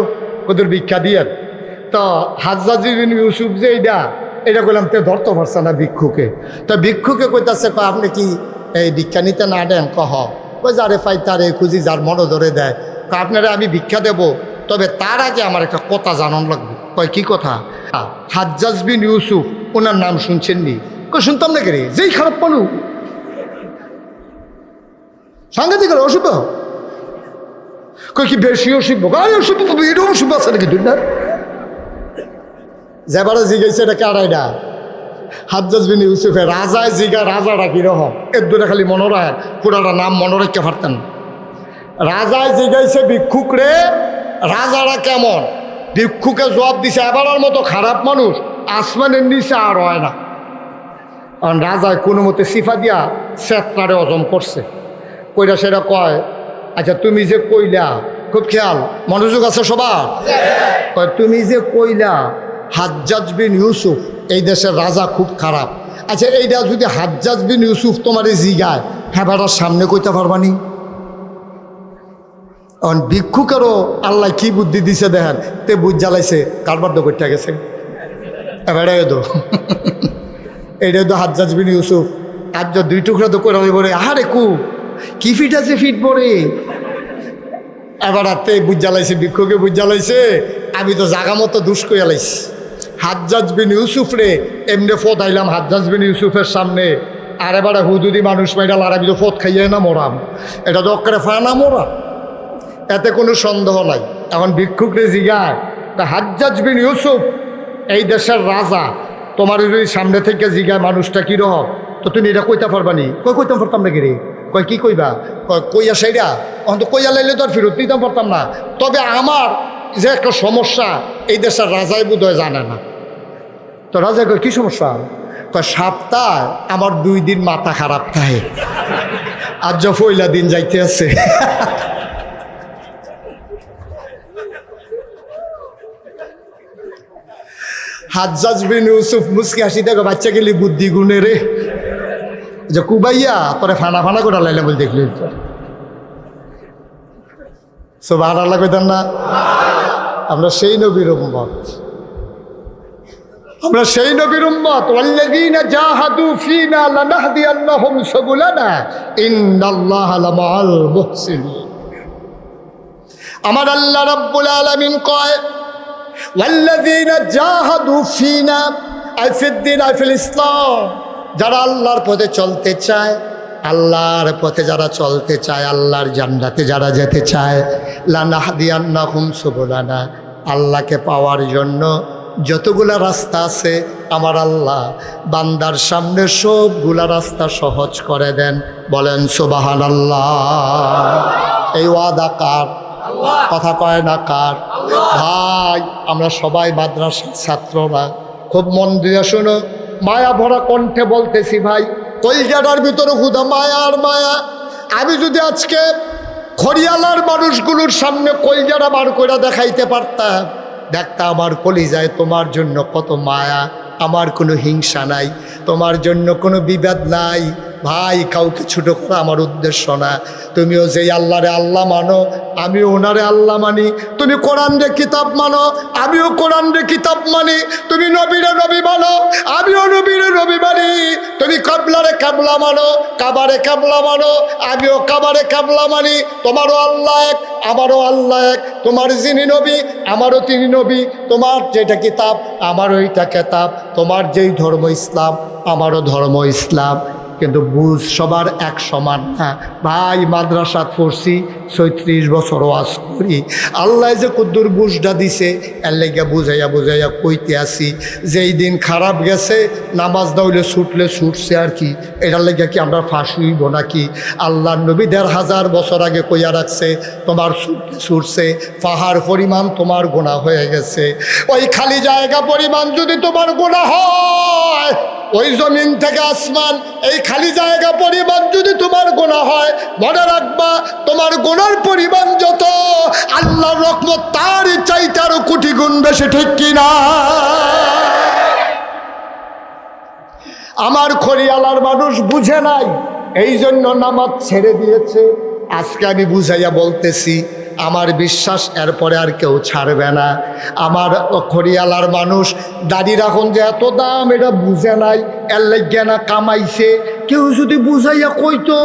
কদুর ভিক্ষা দিয়ে। তো হাজ্জাজ বিন ইউসুফ যে এটা করলাম তে ধরতে পারছে না ভিক্ষুকে। তো ভিক্ষুকে কইতাছে আপনি কি এই ভিক্ষা নিতে না দেন কহ ওই যারে পাই তারে খুঁজি যার মনে ধরে দেয়। আপনারা আমি ভিক্ষা দেব, তবে তার আগে আমার একটা কথা জানান লাগবে। কয় কি কথা? হাজ্জাজ বিন ইউসুফ, ওনার নাম শুনছেন নি? কই শুনতাম না কে রে, যেই খারাপ মানুষ সাংঘাতিক অশুভ। কই কি বেশি অশুভ? অশুভ এটা অশুভ আছে নাকি দুনিয়া? যেবারে জিগাইছে এটা কারাইডা হাজ্জাজ বিন ইউসুফের রাজায় জিগা রাজাটা কিরকম এর দুটা খালি মনে রাখ, পুরাটা নাম মনে রাখতে পারতেন। রাজায় জিগাইছে ভিক্ষুক রে রাজারা কেমন, ভিক্ষুকে জবাব দিছে এবারের মতো খারাপ মানুষ আসমানের নিচে আর হয় না। কারণ রাজায় কোনো মতে সিফা দিয়া সেতনারে হজম করছে। কইরা সেটা কয়, আচ্ছা তুমি যে কইলা, খুব খেয়াল মনোযোগ আছে সবার, কয় তুমি যে কইলা হাজ্জাজ বিন ইউসুফ এই দেশের রাজা খুব খারাপ, আচ্ছা এইটা যদি হাজ্জাজ বিন ইউসুফ তোমারে জিগায় হ্যাঁ বেটার সামনে কইতে পারবানি? ভিক্ষুকেরও আল্লাহ কি বুদ্ধি দিছে দেখেন, তে বুঝ জ্বালাইছে কারবার তো করতে গেছে এবারে তো এইটা তো হাজ্জাজ বিন ইউসুফ। আর যে দুই টুকরা তো করে বলে আরে কি ফিট আছে ফিট পরে এবার তে বুঝ জ্বালাইছে, ভিক্ষুকে বুঝ জ্বালাইছে আমি তো জাগা মতো দুষ কইয়া লাইছি। হাজ্জাজ বিন ইউসুফ রে এমনি ফোত আইলাম হাজ্জাজ বিন ইউসুফের সামনে, আর এবারে হুদুদি মানুষ মাইডাল আর আমি তো ফোত খাইয়ে না মরাম, এটা তো অক্কারে ফানা মরা, এতে কোনো সন্দেহ নাই। এখন ভিক্ষুকরে জিগায় হাজ্জাজ বিন ইউসুফ এই দেশের রাজা, তোমার যদি সামনে থেকে জিগায় মানুষটা কীরকম, তো তুমি এটা কইতে পারবানি? কইতাম পারতাম নাকি রে? কয় কি কইবা? কইয়া সেইরা এখন তো কইয়া লাইলে তো আর ফেরত দিতাম পারতাম না, তবে আমার যে একটা সমস্যা এই দেশের রাজাই বোধহয় জানে না। তো রাজা কয় কি সমস্যা? কয় সপ্তাহে আমার 2 দিন মাথা খারাপ থাকে, আর যা পয়লা দিন যাইতে আছে। হাজ্জাজ বিন ইউসুফ মুসকি হাসি দেখো বাচ্চা গেলি বুদ্ধি গুণে রে, যে কুবাইয়া তোরে ফানা ফানা করে লাইলাম বলে দেখলি সুবহানাল্লাহ কইতেন না? আমরা সেই নবীর উম্মত, আমরা সেই নবীর উম্মত। ওয়াল্লাযীনা জাহাদু ফীনা লানাহদিয়ান্নাহুম সুবুলানা ইন্নাল্লাহা লামাআল মুহসিনিন। আমার আল্লাহ রাব্বুল আলামিন কয় ওয়াল্লাযীনা জাহাদু ফীনা আই ফিদ্দিন আই ফিল ইসলাম, যারা আল্লাহর পথে চলতে চায়, আল্লাহর পথে যারা চলতে চায়, আল্লাহর জান্নাতে যারা যেতে চায়, লানাহদিয়ান্নাহুম সুবুলানা, আল্লাহকে পাওয়ার জন্য যতগুলা রাস্তা আছে আমার আল্লাহ বান্দার সামনে সবগুলা রাস্তা সহজ করে দেন। বলেন সুবহানাল্লাহ। এই ওয়াদা কার? কথা কয় না কার? ভাই আমরা সবাই মাদ্রাসার ছাত্ররা, খুব মন দিয়ে শোনো, মায়া ভরা কণ্ঠে বলতেছি ভাই, কলজাটার ভিতরে হুদা মায়া আর মায়া। আমি যদি আজকে খড়িয়ালার মানুষগুলোর সামনে কলজাটা বার করে দেখাইতে পারতাম, দেখতা আমার কলিজায় তোমার জন্য কত মায়া, আমার কোনো হিংসা নাই, তোমার জন্য কোনো বিবাদ নাই। ভাই কাউকে ছোট করা আমার উদ্দেশ্য না, তুমিও যেই আল্লাহরে আল্লাহ মানো আমিও ওনারে আল্লাহ মানি, তুমি কোরআন রে কিতাব মানো আমিও কোরআন রে কিতাব মানি, তুমি নবীরে নবী মানো আমিও নবীরে নবী মানি, তুমি কাবলারে কাবলা মানো কাবারে কাবলা মানো আমিও কাবারে কাবলা মানি। তোমারও আল্লাহ এক আমারও আল্লাহ এক, তোমার যিনি নবী আমারও তিনি নবী, তোমার যেটা কিতাব আমারও এইটা কিতাব, তোমার যেই ধর্ম ইসলাম আমারও ধর্ম ইসলাম। কিন্তু বুঝ সবার এক সমান না ভাই। মাদ্রাসা পড়ছি 36 বছর ওয়াজ করি, আল্লাহ যে কুদ্দুর বুঝটা দিছে এর লেগে বুঝাইয়া বুঝাইয়া কইতে আসি, যেই দিন খারাপ গেছে নামাজ দাউলে ছুটলে ছুটছে আর কি, এটার লেগে কি আমরা ফাঁসি হইব নাকি? আল্লাহ নবী 1500 বছর আগে কইয়া রাখছে তোমার ছুটলে ছুটছে, পাহাড় পরিমাণ তোমার গুনাহ হয়ে গেছে, ওই খালি জায়গা পরিমাণ যদি তোমার গুনাহ হয়, ওই জমিন থেকে আসমান এই খালি জায়গা পরিমাণ যদি তোমার গুনাহ হয়, মনে রাখবা তোমার গুনার পরিমাণ যত আল্লাহর রহমত তার চাইতে আরো কোটি গুণ বেশি, ঠিক কিনা? আমার খড়িয়ালার মানুষ বুঝে নাই, এই জন্য নামাজ ছেড়ে দিয়েছে। আজকে আমি বুঝাইয়া বলতেছি, আমার বিশ্বাস এরপরে আর কেউ ছাড়বে না। আমার খড়িয়ালার মানুষ দাড়ি রাখুন যে এত দাম এটা বুঝে নাই, এর লেগে না কামাইছে, কেউ যদি বুঝাইয়া কইতো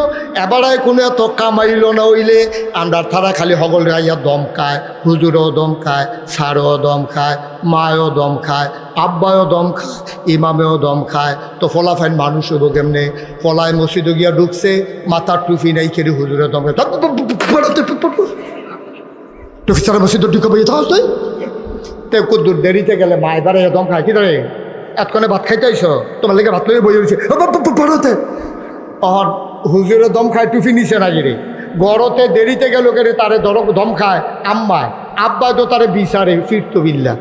এবারায় কোনো এত কামাইল না হইলে আমরা তারা খালি হগল রাইয়া দম খায়, হুজুরও দম খায়, স্যারও দম খায়, মায়ও দম খায়, আব্বায়ও দম খায়, ইমামেও দম খায়। তো ফলাফাইন মানুষ হবো কেমনে? ফলায় মসজিদে গিয়া ঢুকছে, মাথার টুফি নাই খেলে হুজুরে দম খায়, টুফি ছাড়া মসজিদে ঢুকে তাহলে তে কদ্দুর দেরিতে গেলে মা এবারে দম খায় কি ধরে এতক্ষণে ভাত খাইতে আইস, তোমার লেগে ভাত লইয়ে বই রয়েছে পড়তে অহর হুজুরে দম খায় টুফি নিচে না গিরে গড়তে দেরিতে গেল কেড়ে তারে দম খায় আম্মায়, আব্বা তো তারে বিচারে ফিরত বিল্লা।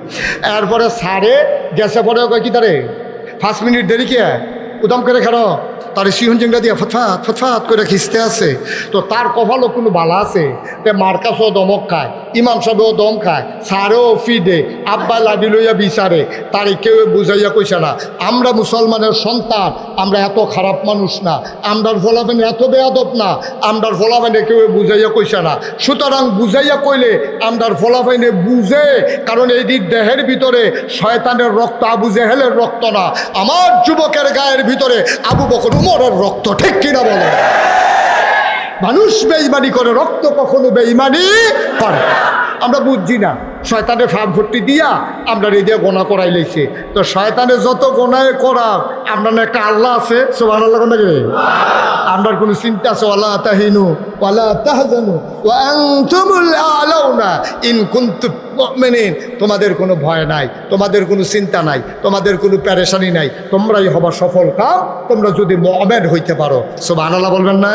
এরপরে সারে গেছে পরে কি তারে 5 মিনিট দেরি কে উদম করে খারো তার সিহন জিংটা দিয়ে ফটফাট ফটফাট করে খিস্তে আছে। তো তার কপালও কোনো বালা আছে, তে মার কাছেও দমক খায়, ইমাম সাহেবেও দম খায়, সারেও ফিডে, আব্বা লাডি লইয়া বিচারে, তারে কেউ বুঝাইয়া কইছে না। আমরা মুসলমানের সন্তান, আমরা এত খারাপ মানুষ না, আমরার ফলাফেনে এত বেয়াদব না, আমরার ফলাফেনে কেউ বুঝাইয়া কইছে না। সুতরাং বুঝাইয়া কইলে আমরার ফলাফেনে বুঝে, কারণ এই দেহের ভিতরে শয়তানের রক্ত, আবু জেহেলের রক্ত না, আমার যুবকের গায়ের ভিতরে আবু বকর উমরের রক্ত, ঠিক কিনা বলে? মানুষ বেঈমানি করে, রক্ত কখনো বেঈমানি করে। আমরা বুঝছি না, শয়তানের ফাঁক ভর্তি দিয়া আমরা রেডিয়া গোনা করাই লাইছে। তো শয়তানের যত গোনায় করা, আপনার একটা আল্লাহ আছে, সুবহানাল্লাহ নাকি? আমরার কোনো চিন্তা আছে? ওয়ালা তাহিনু ওয়ালা তাহজানু ওয়া আনতুমুল আলাউনা ইন কুনতুম মুমিনিন। তোমাদের কোনো ভয় নাই, তোমাদের কোনো চিন্তা নাই, তোমাদের কোনো পেরেশানি নাই, তোমরাই হবা সফল কাম, তোমরা যদি মুমিন হইতে পারো। সুবহানাল্লাহ বলবেন না?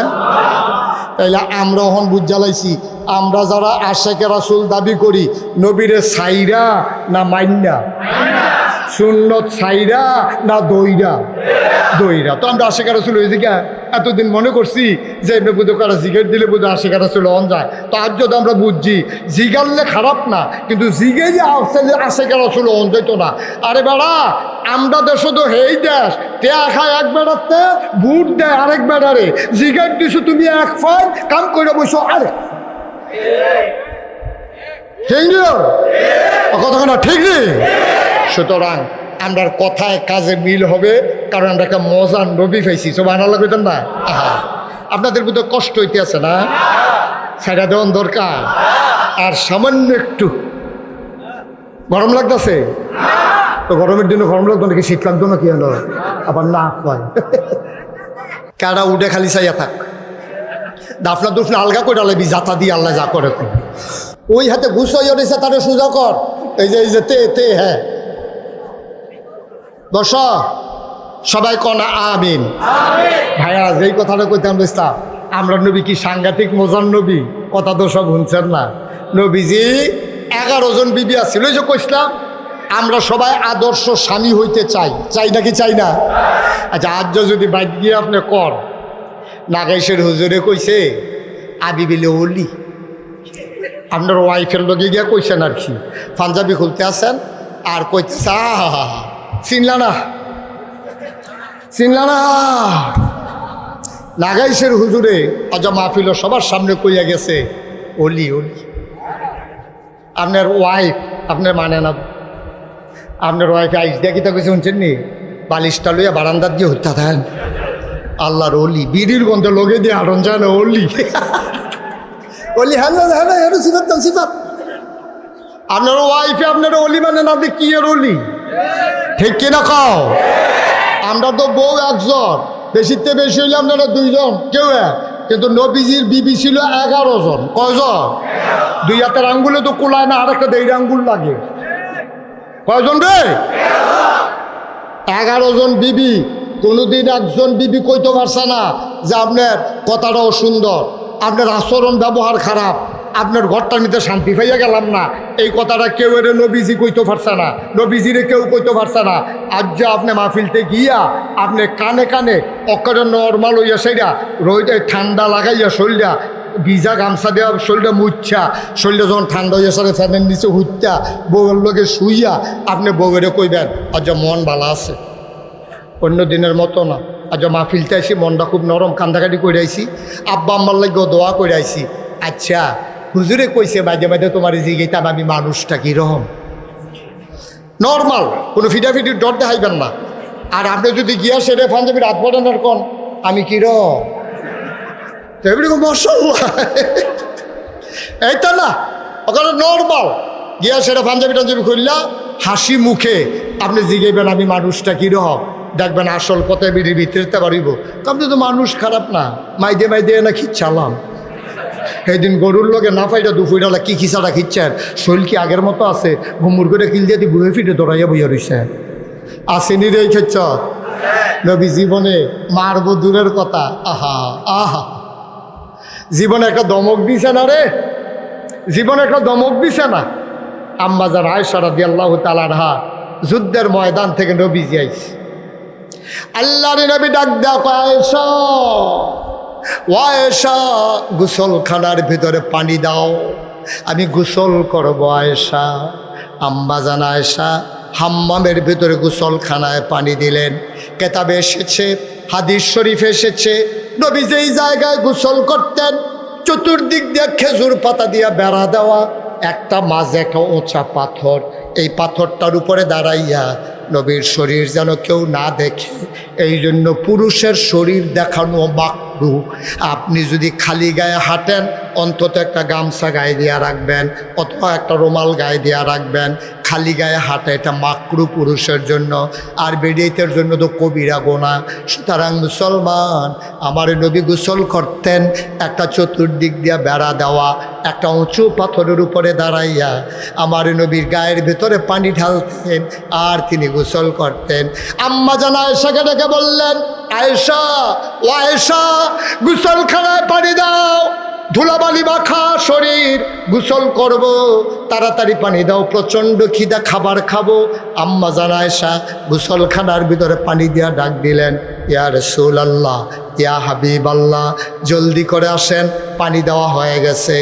তাইলে আমরা হন বুঝ জ্বালাইছি, আমরা যারা আশেকে রাসূল দাবি করি, নবীরে সাইরা না মাইন্না, সুন্নত সাইরা না দইরা? দইরা। তো আমরা আশেকে রাসূল হয়েছি কে? এতদিন মনে করছি যে এমনি বুধ কারা জিগের দিলে বুধ আশেকে রাসূল অন যায়। তো আজ যদি আমরা বুঝছি জিগারলে খারাপ না, কিন্তু জিগে যে আশেকে রাসূল অন যাইতো না। আরে বেড়া, আমরা দেশ তো হেই দেশ, টেয়া খায় এক বেড়াতে, ভোট দেয় আরেক বেড়ারে, জিগার দিছো তুমি এক ফাইল কাম করে বসো। আরে কথা না ঠিক নেই। সুতরাং আমরার কথায় কাজে মিল হবে, কারণ আমরা একটা মজার নবী পাইছি। সুবহানাল্লাহ কইতেন না? আপনাদের ভিতরে কষ্ট হইতে আছে না? ছাইড়া দেওয়ান দরকার। আর সামান্য একটু গরম লাগতেছে তো, গরমের দিনে গরম লাগতো নাকি? শীত লাগতো না? কি হলো আবার না হয় কারা উঠে খালি চাইয়া থাক, দাফনা দুফনা আলগা করে ডালাবি, জাতা দিয়ে আল্লাহ যা করে। ওই হাতে ঘুষ হয়ে উঠেছে, তারে সোজা কর। এই যে তে হ্যাঁ বস, সবাই কনা আমিন। ভাইয়া যেই কথাটা কইতাম বুঝতাম, আমরা নবী কি সাংঘাতিক মজার নবী, কথা তো সব শুনছেন না। নবীজি 11 জন বিবি আছিল, ওই যে কইছিলাম আমরা সবাই আদর্শ স্বামী হইতে চাই, চাই নাকি চাই না? আচ্ছা, আজ যদি বাইক গিয়ে আপনি কর, নাগাইশের হুজুরে কইছে আবি বিলে ওলি, আপনার ওয়াইফের লগে গিয়া কইছেন আর কি, পাঞ্জাবি খুলতে আসেন আর কইছে চিনলা না, চিনলা না। নাগাইশের হুজুরে আজ মাহফিল সবার সামনে কইয়া গেছে ওলি ওলি। আপনার ওয়াইফ আপনার মানে না, আপনার ওয়াইফে আইস দিয়া কিতা কইছে শুনছেন নি? বালিশটা লইয়া বারান্দার দিয়ে হত্যা থাকেন আল্লাহর ওলি, বিড়ির গন্ধে লগে দিয়ে আড়ন যায় না ওলি। ওলি হ্যাঁ হ্যাঁ সিফাত সিফাত। আপনার ওয়াইফে আপনার ওলি মানে না, কি এর ওলি? ঠিক কিনা কও? আমরা তো বউ একজন, বেশিতে বেশি হইলে আপনারা 2 জন, কেউ এক। কিন্তু নবীজির বিবি ছিল 11 জন। কয়জন? 2 হাতের আঙ্গুলে তো কুলায় না, আরেকটা 1.5 আঙ্গুল লাগে। কয়জন রে? 11 জন বিবি। কোনোদিন একজন বিবি কইতে পারছে না যে আপনার কথাটাও সুন্দর, আপনার আচরণ ব্যবহার খারাপ, আপনার ঘরটার মধ্যে শান্তি পাইয়া গেলাম না, এই কথাটা কেউ এর নবীজি কইতে পারছে না, নবীজিরে কেউ কইতে পারছে না। আজ যে আপনি মাহফিলতে গিয়া আপনি কানে কানে অক্ষরে নর্মাল হইয়া সেইটা রোদে ঠান্ডা লাগাইয়া শরীরটা ভিজা গামছা দেওয়া শরীরটা মুচ্ছা, শরীরটা যখন ঠান্ডা হইয়া সারে ফ্যানের নিচে হুইত্যা বউয়ের লোকে শুইয়া আপনি বউয়েরে কইবেন আজ মন ভালো আছে, অন্য দিনের মতো না। আজ মাহফিলতে আইসি মনটা খুব নরম, কান্দাকাটি করে আইসি, আব্বা আম্মার লাগেও দোয়া করে আইসি। আচ্ছা, হুজুরে কইছে মাঝে মাঝে তোমার জিজ্ঞাইতাম আমি মানুষটা কীরকম, নর্মাল, কোনো ফিটাফিটির ডর দেখাইবেন না। আর আপনি যদি গিয়া সেটা পাঞ্জাবির হাত পড়েন আর কন আমি কি মশাল্লাহ এইটা না ওখানে নর্মাল গিয়া সেটা পাঞ্জাবি টাঞ্জাবি খুললা হাসি মুখে আপনি জিগেবেন আমি মানুষটা কি দেখবেন আসল কথায় বিড়ির ভিতরে পারিব। আপনি তো মানুষ খারাপ না, মাইদে না খিচ্ছালাম সেইদিন গরুর লগে না ফাইটা দুপুরবেলা কি খিচাটা খিচ্ছেন, শরীর কি আগের মতো আছে? ঘুমুর করে কিল দিয়ে ঘুরে ফিরে দৌড়াইয়া বইয়া রইছে। আসেনি রে খেচ্ছ নবী জীবনে মারব দূরের কথা, আহা আহা জীবনে একটা দমক দিছে না রে, জীবনে একটা দমক দিছে না। আম্মা যান আয়েশা রাদিয়াল্লাহু তাআলা আনহা যুদ্ধের ময়দান থেকে নবীজি আইছে, আল্লাহর নবী ডাক দেয়া আয়েশা, ও আয়েশা গোসলখানার ভিতরে পানি দাও, আমি গোসল করবো আয়েশা। আম্মা জান আয়েশা হাম্মামের ভিতরে গোসলখানায় পানি দিলেন। কেতাবে এসেছে, হাদিস শরীফ এসেছে, নবী যেই জায়গায় গোসল করতেন চতুর্দিক দিয়ে খেজুর পাতা দিয়ে বেড়া দেওয়া, একটা মাঝে একটা উঁচা পাথর, এই পাথরটার উপরে দাঁড়াইয়া নবীর শরীর যেন কেউ না দেখে, এই জন্য পুরুষের শরীর দেখানো মাকরু। আপনি যদি খালি গায়ে হাঁটেন অন্তত একটা গামছা গায়ে দিয়া রাখবেন অথবা একটা রুমাল গায়ে দিয়া রাখবেন। খালি গায়ে হাঁটা এটা মাকরু পুরুষের জন্য, আর বেডিয়েতের জন্য তো কবিরা গোনা। সুতরাং মুসলমান, আমার নবী গোসল করতেন একটা চতুর্দিক দিয়া বেড়া দেওয়া, একটা উঁচু পাথরের উপরে দাঁড়াইয়া আমার নবীর গায়ের ভেতরে পানি ঢালতেন আর তিনি গোসল করতেন। আম্মা জান আয়েশাকে ডেকে বললেন, আয়েশা ও আয়েশা গোসলখানায় পানি দাও, ধুলাবালি মাখা শরীর, গোসল করব, তাড়াতাড়ি পানি দাও, প্রচণ্ড খিদা, খাবার খাবো। আম্মা জান আয়েশা গোসলখানার ভিতরে পানি দিয়া ডাক দিলেন, ইয়া রাসূলুল্লাহ, ইয়া হাবিবাল্লাহ, জলদি করে আসেন, পানি দেওয়া হয়ে গেছে।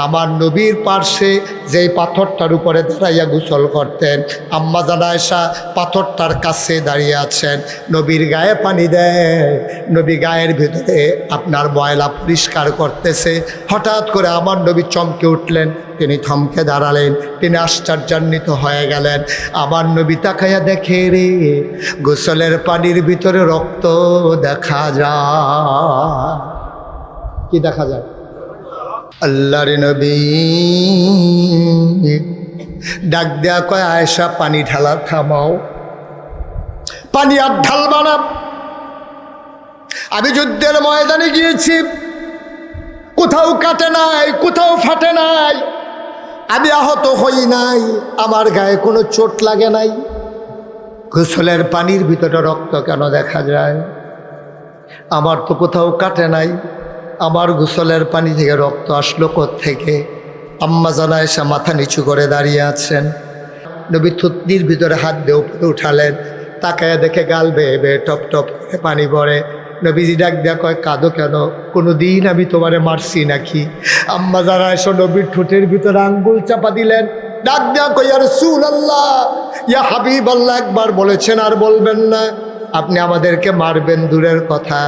আমার নবীর পার্শ্বে যেই পাথরটার উপরে দাঁড়াইয়া গোসল করতেন আম্মা জান আয়েশা পাথরটার কাছে দাঁড়িয়ে আছেন, নবীর গায়ে পানি দেয়, নবী গায়ের ভিতরে আপনার ময়লা পরিষ্কার করতেছে। হঠাৎ করে আমার নবী চমকে উঠলেন, তিনি থমকে দাঁড়ালেন, তিনি আশ্চর্যান্বিত হয়ে গেলেন। আমার নবী তাকাইয়া দেখে রে গোসলের পানির ভিতরে রক্ত দেখা যায়। কি দেখা যায়? আল্লাহর নবী ডাক দেয়া কয়, আয়েশা পানি ঢালা থামাও, পানি আর ঢালবা না। আমি যুদ্ধের ময়দানে গিয়েছি, কোথাও কাটে নাই, কোথাও ফাটে নাই, আমি আহত হই নাই, আমার গায়ে কোনো চোট লাগে নাই, গোসলের পানির ভিতরে রক্ত কেন দেখা যায়? আমার তো কোথাও কাটে নাই, আমার গোসলের পানি থেকে রক্ত আসলো কোত্থেকে? আম্মা জান আয়েশা মাথা নিচু করে দাঁড়িয়ে আছেন, নবী থুতনির ভিতরে হাত দিয়ে উপরে উঠালেন, তাকায়া দেখে গাল বেয়ে বেয়ে টপ টপ করে পানি পড়ে। নবীজি ডাক দেয়া কয়, কাঁদো কেন? কোনো দিন আমি তোমারে মারছি নাকি? আম্মা জান আয়েশা নবীর ঠোঁটের ভিতরে আঙ্গুল চাপা দিলেন, ডাক দেয়া কয়, ইয়া রাসূলুল্লাহ, ইয়া হাবিবাল্লাহ, একবার বলেছেন আর বলবেন না? আপনি আমাদেরকে মারবেন দূরের কথা,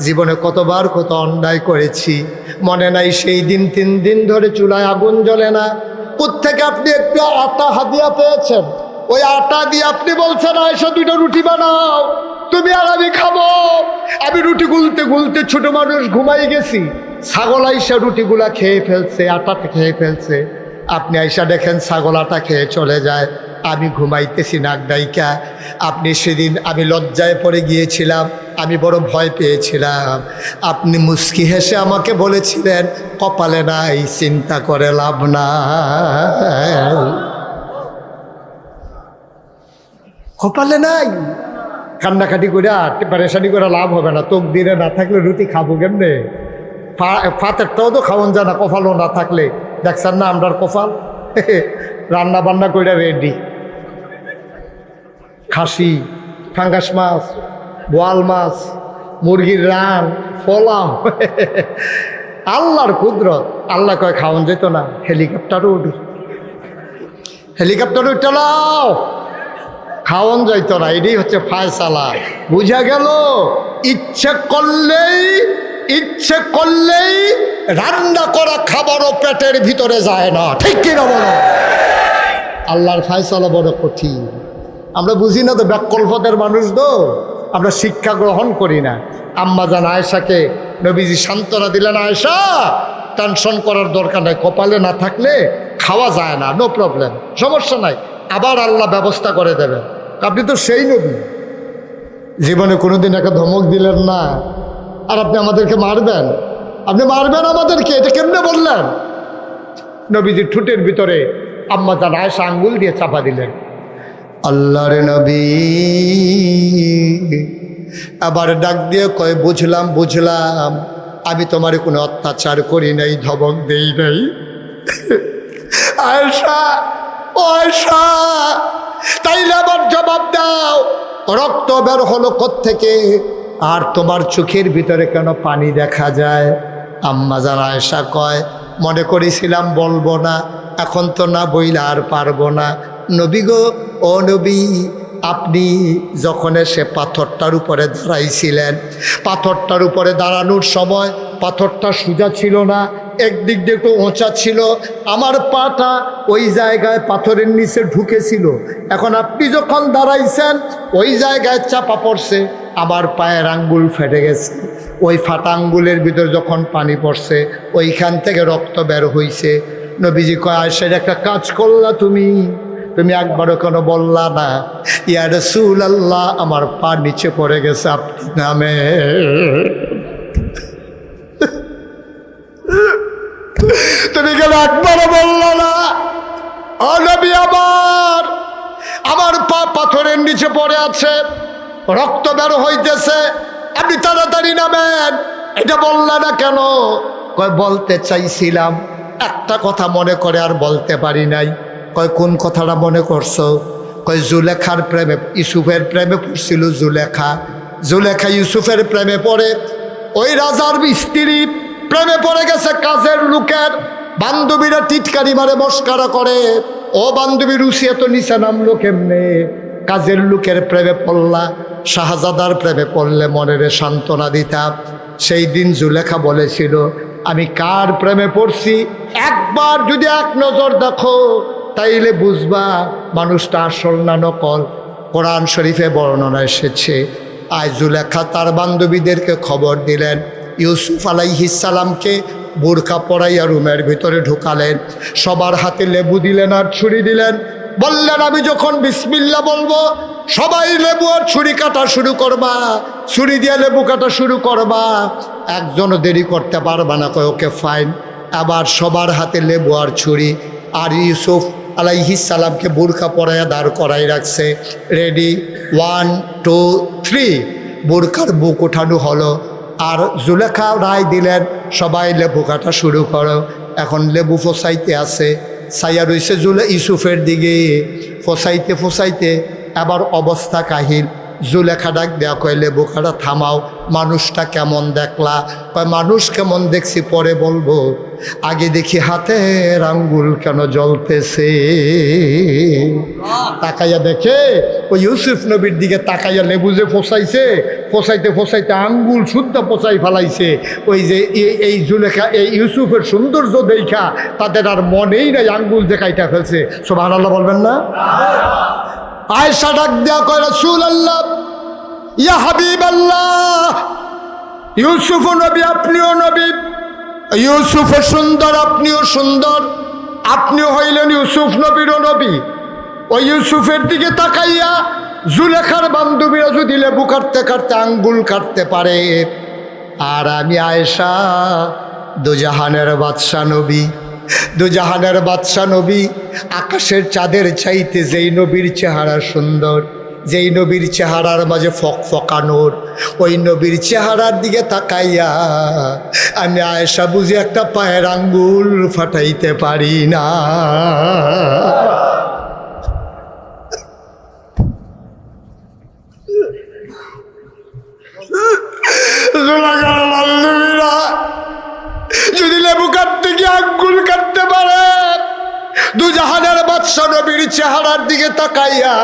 জীবনে কতবার কত অন্যায় করেছি, মনে নাই সেই দিন 3 দিন ধরে চুলায় আগুন জ্বলে না, কোত্থেকে আপনি একটু আটা হাদিয়া পেয়েছেন, ওই আটা দিয়ে আপনি বলছেন আয়েশা 2টা রুটি বানাও, তুমি আর আমি খাবো। আমি রুটি গুলতে গুলতে ছোট মানুষ ঘুমাই গেছি, ছাগল আইসা রুটিগুলা খেয়ে ফেলছে, আটাটা খেয়ে ফেলছে। আপনি আইসা দেখেন ছাগল আটা খেয়ে চলে যায়, আমি ঘুমাইতেছি নাক ডাইকা। আপনি সেদিন আমি লজ্জায় পড়ে গিয়েছিলাম, আমি বড় ভয় পেয়েছিলাম। আপনি মুস্কি হেসে আমাকে বলেছিলেন, কপালে নাই, চিন্তা করে লাভ নাই, কপালে নাই, কান্নাকাটি করে পারেশানি করে লাভ হবে না। তকদিরে না থাকলে রুটি খাবো কেমনে? ফাতেরটাও তো খাওয়ান যায় না কপালও না থাকলে। দেখছেন না আমরার কপাল, রান্না বান্না করে রেডি, খাসি, ফাঙ্গাস মাছ, বোয়াল মাছ, মুরগির রান, পোলাও, আল্লাহর কুদরত। আল্লাহ কয় খাওয়ান যেত না, হেলিকপ্টারও উঠি, হেলিকপ্টারও চালাও, খাওয়ান যাইতো না। এটাই হচ্ছে ফায়সালা। বুঝা গেল? ইচ্ছে করলেই রান্না করা খাবারও পেটের ভিতরে যায় না, ঠিক কিনা বলো? আল্লাহর ফায়সালা বড় কঠিন, আমরা বুঝি না তো, ব্যাকল্পদের মানুষ তো, আমরা শিক্ষা গ্রহণ করি না। আম্মাজান আয়েশাকে নবীজি সান্ত্বনা দিলেন, আয়েশা টেনশন করার দরকার নাই, কপালে না থাকলে খাওয়া যায় না, নো প্রবলেম, সমস্যা নাই, আবার আল্লাহ ব্যবস্থা করে দেবেন। আপনি তো সেই নবী, জীবনে কোনোদিন একটা ধমক দিলেন না, আর আপনি আমাদেরকে মারবেন, আপনি মারবেন আমাদেরকে, এটা কেমনে বললেন? নবীজির ঠোঁটের ভিতরে আম্মাজান আয়েশা আঙ্গুল দিয়ে চাপা দিলেন। আল্লাহর নবী আবার ডাক দিয়ে কয়, বুঝলাম বুঝলাম, আমি তোমার কোনো অত্যাচার করি নাই, ধমক দেই নাই। আয়েশা, ও আয়েশা, তাইলে আবার জবাব দাও, রক্ত বের হলো কোত্থেকে, আর তোমার চোখের ভিতরে কেন পানি দেখা যায়? আম্মাজান আয়েশা কয়, মনে করেছিলাম বলবো না, এখন তো না বইলা আর পারবো না। নবী গো, ও নবী, আপনি যখন সে পাথরটার উপরে দাঁড়াইছিলেন, পাথরটার উপরে দাঁড়ানোর সময় পাথরটা সোজা ছিল না, একদিক দিয়ে একটু উঁচা ছিল, আমার পাটা ওই জায়গায় পাথরের নিচে ঢুকেছিল। এখন আপনি যখন দাঁড়াইছেন ওই জায়গায় চাপা পড়ছে, আমার পায়ের আঙ্গুল ফেটে গেছে, ওই ফাটা আঙ্গুলের ভিতর যখন পানি পড়ছে ওইখান থেকে রক্ত বের হইছে। নবীজি কয়, আয়েশার একটা কাজ করলা তুমি, তুমি একবারও কেন বললা না, ইয়া রাসূলুল্লাহ আমার পা নিচে পড়ে গেছে আপনি নামে। তুমি কেন একবারও বললা না? ও নবী, আমার পা পাথরের নিচে পড়ে আছে, রক্ত বের হইতেছে, আপনি তাড়াতাড়ি নামেন, এটা বললা না কেন? কয়, বলতে চাইছিলাম, একটা কথা মনে করে আর বলতে পারি নাই। কয়, কোন কথাটা মনে করছো? কয়, জুলেখার প্রেমে, ইউসুফের প্রেমে পড়ছিল জুলেখা, জুলেখা ইউসুফের প্রেমে পড়ে, ওই রাজার স্ত্রী প্রেমে পড়ে গেছে কাজের লোকের, বান্ধবীরা টিটকারি মারে মস্কারা করে, ও বান্ধবী রুসি এত নিচে নামলো কেমনে? কাজের লোকের প্রেমে পড়লা, শাহজাদার প্রেমে পড়লে মনের সান্ত্বনা দিতাম। সেই দিন জুলেখা বলেছিল, আমি কার প্রেমে পড়ছি একবার যদি এক নজর দেখো তাইলে বুঝবা মানুষটা আসল না নকল। কোরআন শরীফে বর্ণনা এসেছে। আজ জুলেখা তার বান্ধবীদেরকে খবর দিলেন, ইউসুফ আলাইহিস সালামকে বোরকা পরাইয়া রুমের ভিতরে ঢুকালেন, সবার হাতে লেবু দিলেন আর ছুরি দিলেন, বললেন আমি যখন বিসমিল্লাহ বলবো সবাই লেবু আর ছুরি কাটা শুরু করবা, ছুরি দিয়ে লেবু কাটা শুরু করবা, একজনও দেরি করতে পারবা না। কয়, ওকে ফাইন। আবার সবার হাতে লেবু আর ছুরি, আর ইউসুফ আলাইহিস সালামকে বোরকা পরাইয়া দাঁড় করাই রাখছে, রেডি, 1 2 3, বোরকার বুক ওঠানো হলো। আর জুলেখা রায় দিলেন, সবাই লেবু কাটা শুরু করো। এখন লেবু ফসাইতে আছে, সাইয়া রয়েছে ইউসুফের দিকে, ফসাইতে ফসাইতে আবার অবস্থা কাহিল। জুলেখা ডাক দেয়া, কয়, লেবু কাটা থামাও, মানুষটা কেমন দেখলা? কয়, মানুষ কেমন দেখছি পরে বলবো, আগে দেখি হাতের আঙ্গুল কেন জ্বলতেছে। তাকাইয়া দেখে ওই ইউসুফ নবীর দিকে তাকাইয়া লেবু যে ফসাইছে, ফসাইতে ফসাইতে আঙ্গুল শুদ্ধ পচাই ফেলাইছে। ওই যে এই জুলেখা, এই ইউসুফের সৌন্দর্য দেখা তাদের আর মনেই নাই আঙ্গুল যে কাইটা ফেলছে। সুবহানাল্লাহ বলবেন না? আয়েশা ডাক দেয়া, কয়, রাসূলুল্লাহ, ইয়া হাবিবাল্লাহ, ইউসুফ নবী, আপনিও নবী, ইউসুফ সুন্দর, আপনিও সুন্দর, আপনিও হইলেন ইউসুফ নবীরও নবী। ওই ইউসুফের দিকে তাকাইয়া জুলেখার বান্ধবীরা যদি লেবু কাটতে কাটতে আঙ্গুল কাটতে পারে, আর আমি আয়েশা দুজাহানের বাদশা নবী, দুজাহানের বাদশা নবী, আকাশের চাঁদের চাইতে যেই নবীর চেহারা সুন্দর, যেই নবীর চেহারার মাঝে ফকফকানোর, ওই নবীর চেহারার দিকে তাকাইয়া আমি আয়েশা বুঝি একটা পায়ের আঙ্গুল ফাটাইতে পারি না। যদি লেবু কাটতে গিয়ে আঙ্গুল কাটতে পারে, দুজাহানের বাদশা নবীর চেহারার দিকে তাকাইয়া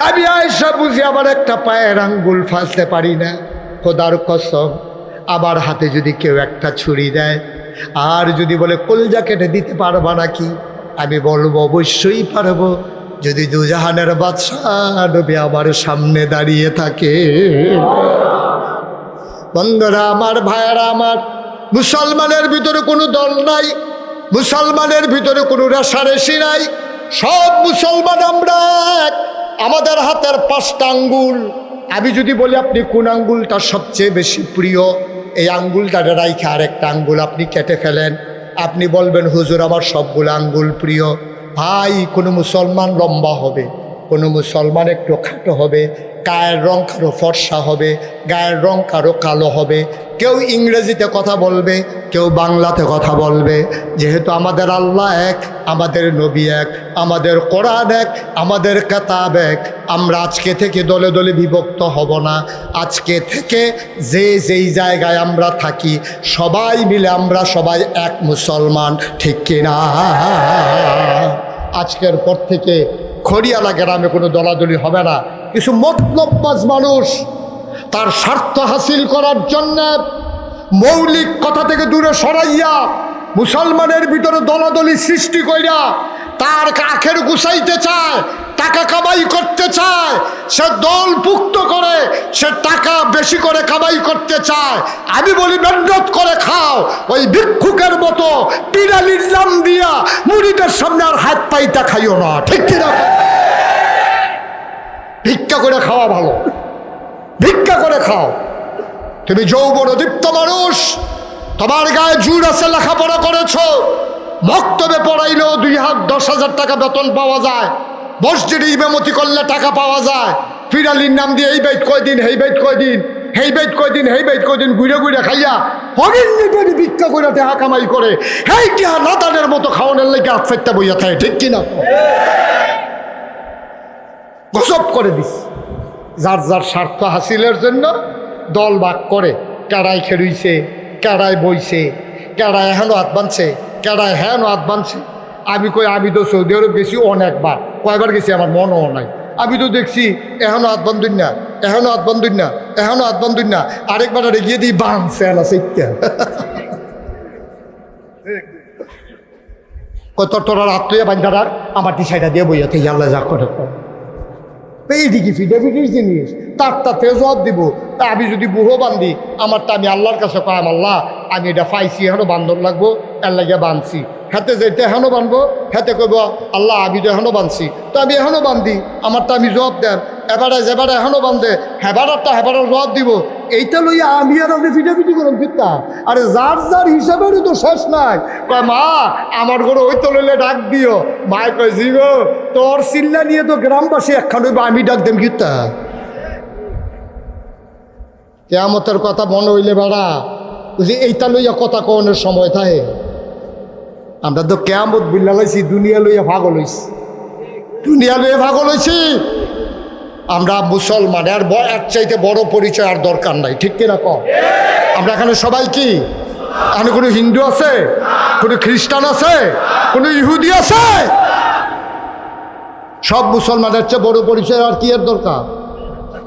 আমি আয়েশা বুঝি আবার একটা পায়ের আঙ্গুল ফালতে পারি না। খোদার কসম, আবার হাতে যদি কেউ একটা ছুরি দেয় আর যদি বলে কলজা কেটে দিতে পারবা নাকি, আমি বলবো অবশ্যই পারবো, যদি দুজাহানের বাদশা নবী আমার সামনে দাঁড়িয়ে থাকে। বন্ধুরা আমার, ভাইয়েরা আমার, মুসলমানের ভিতরে কোনো দল নাই, মুসলমানের ভিতরে কোনো রেষারেষি নাই, সব মুসলমান আমরা এক। আমাদের হাতের 5টা আঙ্গুল, আমি যদি বলি আপনি কোন আঙ্গুলটা সবচেয়ে বেশি প্রিয়, এই আঙ্গুলটা রাইখে আরেকটা আঙ্গুল আপনি কেটে ফেলেন, আপনি বলবেন হুজুর আমার সবগুলো আঙ্গুল প্রিয়। ভাই, কোনো মুসলমান লম্বা হবে, কোনো মুসলমান একটু খাটো হবে, গায়ের রং কারো ফর্সা হবে, গায়ের রং কারো কালো হবে, কেউ ইংরেজিতে কথা বলবে, কেউ বাংলাতে কথা বলবে। যেহেতু আমাদের আল্লাহ এক, আমাদের নবী এক, আমাদের কোরআন এক, আমাদের কিতাব এক, আমরা আজকে থেকে দলে দলে বিভক্ত হব না। আজকে থেকে যেই জায়গায় আমরা থাকি সবাই মিলে আমরা সবাই এক মুসলমান, ঠিক কিনা? আজকের পর থেকে খড়িয়ালা গ্রামে কোনো দলাদলি হবে না। কিছু মতলববাজ মানুষ তার স্বার্থ হাসিল করার জন্য মৌলিক কথা থেকে দূরে সরাইয়া মুসলমানের ভিতরে দলাদলি সৃষ্টি কইরা তার আখের গুছাইতে চায়, টাকা কামাই করতে চায়, সে দল পুক্ত করে, সে টাকা বেশি করে কামাই করতে চায়। আমি বলি মেহনত করে খাও, ওই ভিক্ষুকের মতো পিরালির নাম দিয়া মুড়িদের সামনে আর হাত পাইতা খাইও না, ঠিক কিনা? ভিক্ষা করে খাওয়া ভালো, ভিক্ষা করে খাও। তুমি যৌবনদীপ্ত মানুষ, তোমার গায়ে জোর আছে, লেখাপড়া করেছ, মক্তবে পড়াইলেও 10,000 টাকা বেতন পাওয়া যায়, মসজিদে ইমামতি করলে টাকা পাওয়া যায়, পিরালির নাম দিয়ে এই বাইট কয়দিন, হেই বাইট কয়দিন, হেই বাইট কয়দিন, হেই বাইট কয়দিন ঘুরে ঘুরে খাইয়া হরিণ নিপেরি ভিক্ষা করে টাকা কামাই করে, হেই টিহা নাতানের মতো খাওয়ানোর লেগে হাত ফেটটা বইয়া থাকে, ঠিক কিনা? গজব করে দিস। যার যার স্বার্থ হাসিলের জন্য দল ভাগ করে, কেড়াই খেলুইছে, কেড়াই বইছে, কেড়াই এখনো হাত বাঁধছে, কেড়াই হ্যানো হাত বাঁধছে। আমি কই আমি তো সৌদি আরব গেছি অনেকবার, কয়বার গেছি আমার মনও নাই। আমি তো দেখছি এখনো হাত বান্ধুন না, এখনো হাত বান্ধুন না, এখনো হাত বান্ধুন না, আরেকবার এগিয়ে দিই বাঁধছে না সেইটা। কত তোরা হাত লইয়া বান্ধার আমার টিসাইটা দিয়ে বইয়া থেকে আল্লাহ যা করে এইদিকে ফিডাফিটির জিনিস, তারটাতে জবাব দিব। তা আমি যদি বুড়ো বান্ধি আমারটা আমি আল্লাহর কাছে কয়াম, আল্লাহ আমি এটা পাইছি, এখনো বান্ধব লাগবো, এর লাগিয়া বাঁধছি। হাতে যেতে এখনো বানবো, হাতে কইব আল্লাহ আমি তো এখনো বাঁধছি, তো আমি এখনো বান্ধি, আমারটা আমি জবাব দেন। এবারে যেবারে এখনো বান্ধে হেবারটা হেবারের জবাব দিব। এইটা লইয়া আমি আর আপনি ফিটাফিটি করুন ফিরতা। আরে যার যার হিসাবেরও তো শেষ নাই। কয় মা আমার ঘরে ওই তো লইলে ডাক দিও। মায় কয় জি গো, তোর চিল্লা নিয়ে তো গ্রামবাসী একখান হইব, আমি ডাক দেম ফিরতা। কেয়ামতের কথা মনে হইলে বেড়া যে এইটা লইয়া কথা কনের সময় থাকে। আমরা তো কেয়ামত বিল্লা লাইছি, দুনিয়া লইয়া ভাগল হইছি, দুনিয়া লইয়া ভাগল হইছি। আমরা মুসলমান, আর এর চাইতে বড় পরিচয় আর দরকার নাই, ঠিক কিনা কম? আমরা এখানে সবাই কি? এখানে কোনো হিন্দু আছে, কোনো খ্রিস্টান আছে, কোনো ইহুদি আছে? সব মুসলমানের চেয়ে বড় পরিচয় আর কি এর দরকার?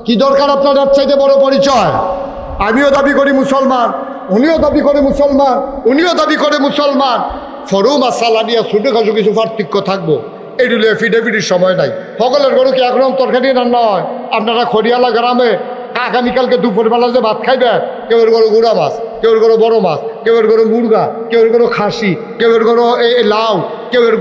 কি দরকার আপনার এর চাইতে বড় পরিচয়? আমিও দাবি করি মুসলমান, উনিও দাবি করে মুসলমান, উনিও দাবি করে মুসলমান। ফরু মাসালা নিয়ে ছোটো খাটো কিছু পার্থক্য থাকবো, এগুলো ফিডাফিডির সময় নাই। সকলের গরু কি একরকম তরকারি রান্না হয়? আপনারা খড়িয়ালা গ্রামে আগামীকালকে দুপুরবেলা যে ভাত খাইবে, কেউ এর গরু গুঁড়া মাছ, কেউ এর গরু বড় মাছ, কেউ এর গরু মুরগা, কেউ এর গরু খাসি, কেউ এর গরু লাউ, কেউ এর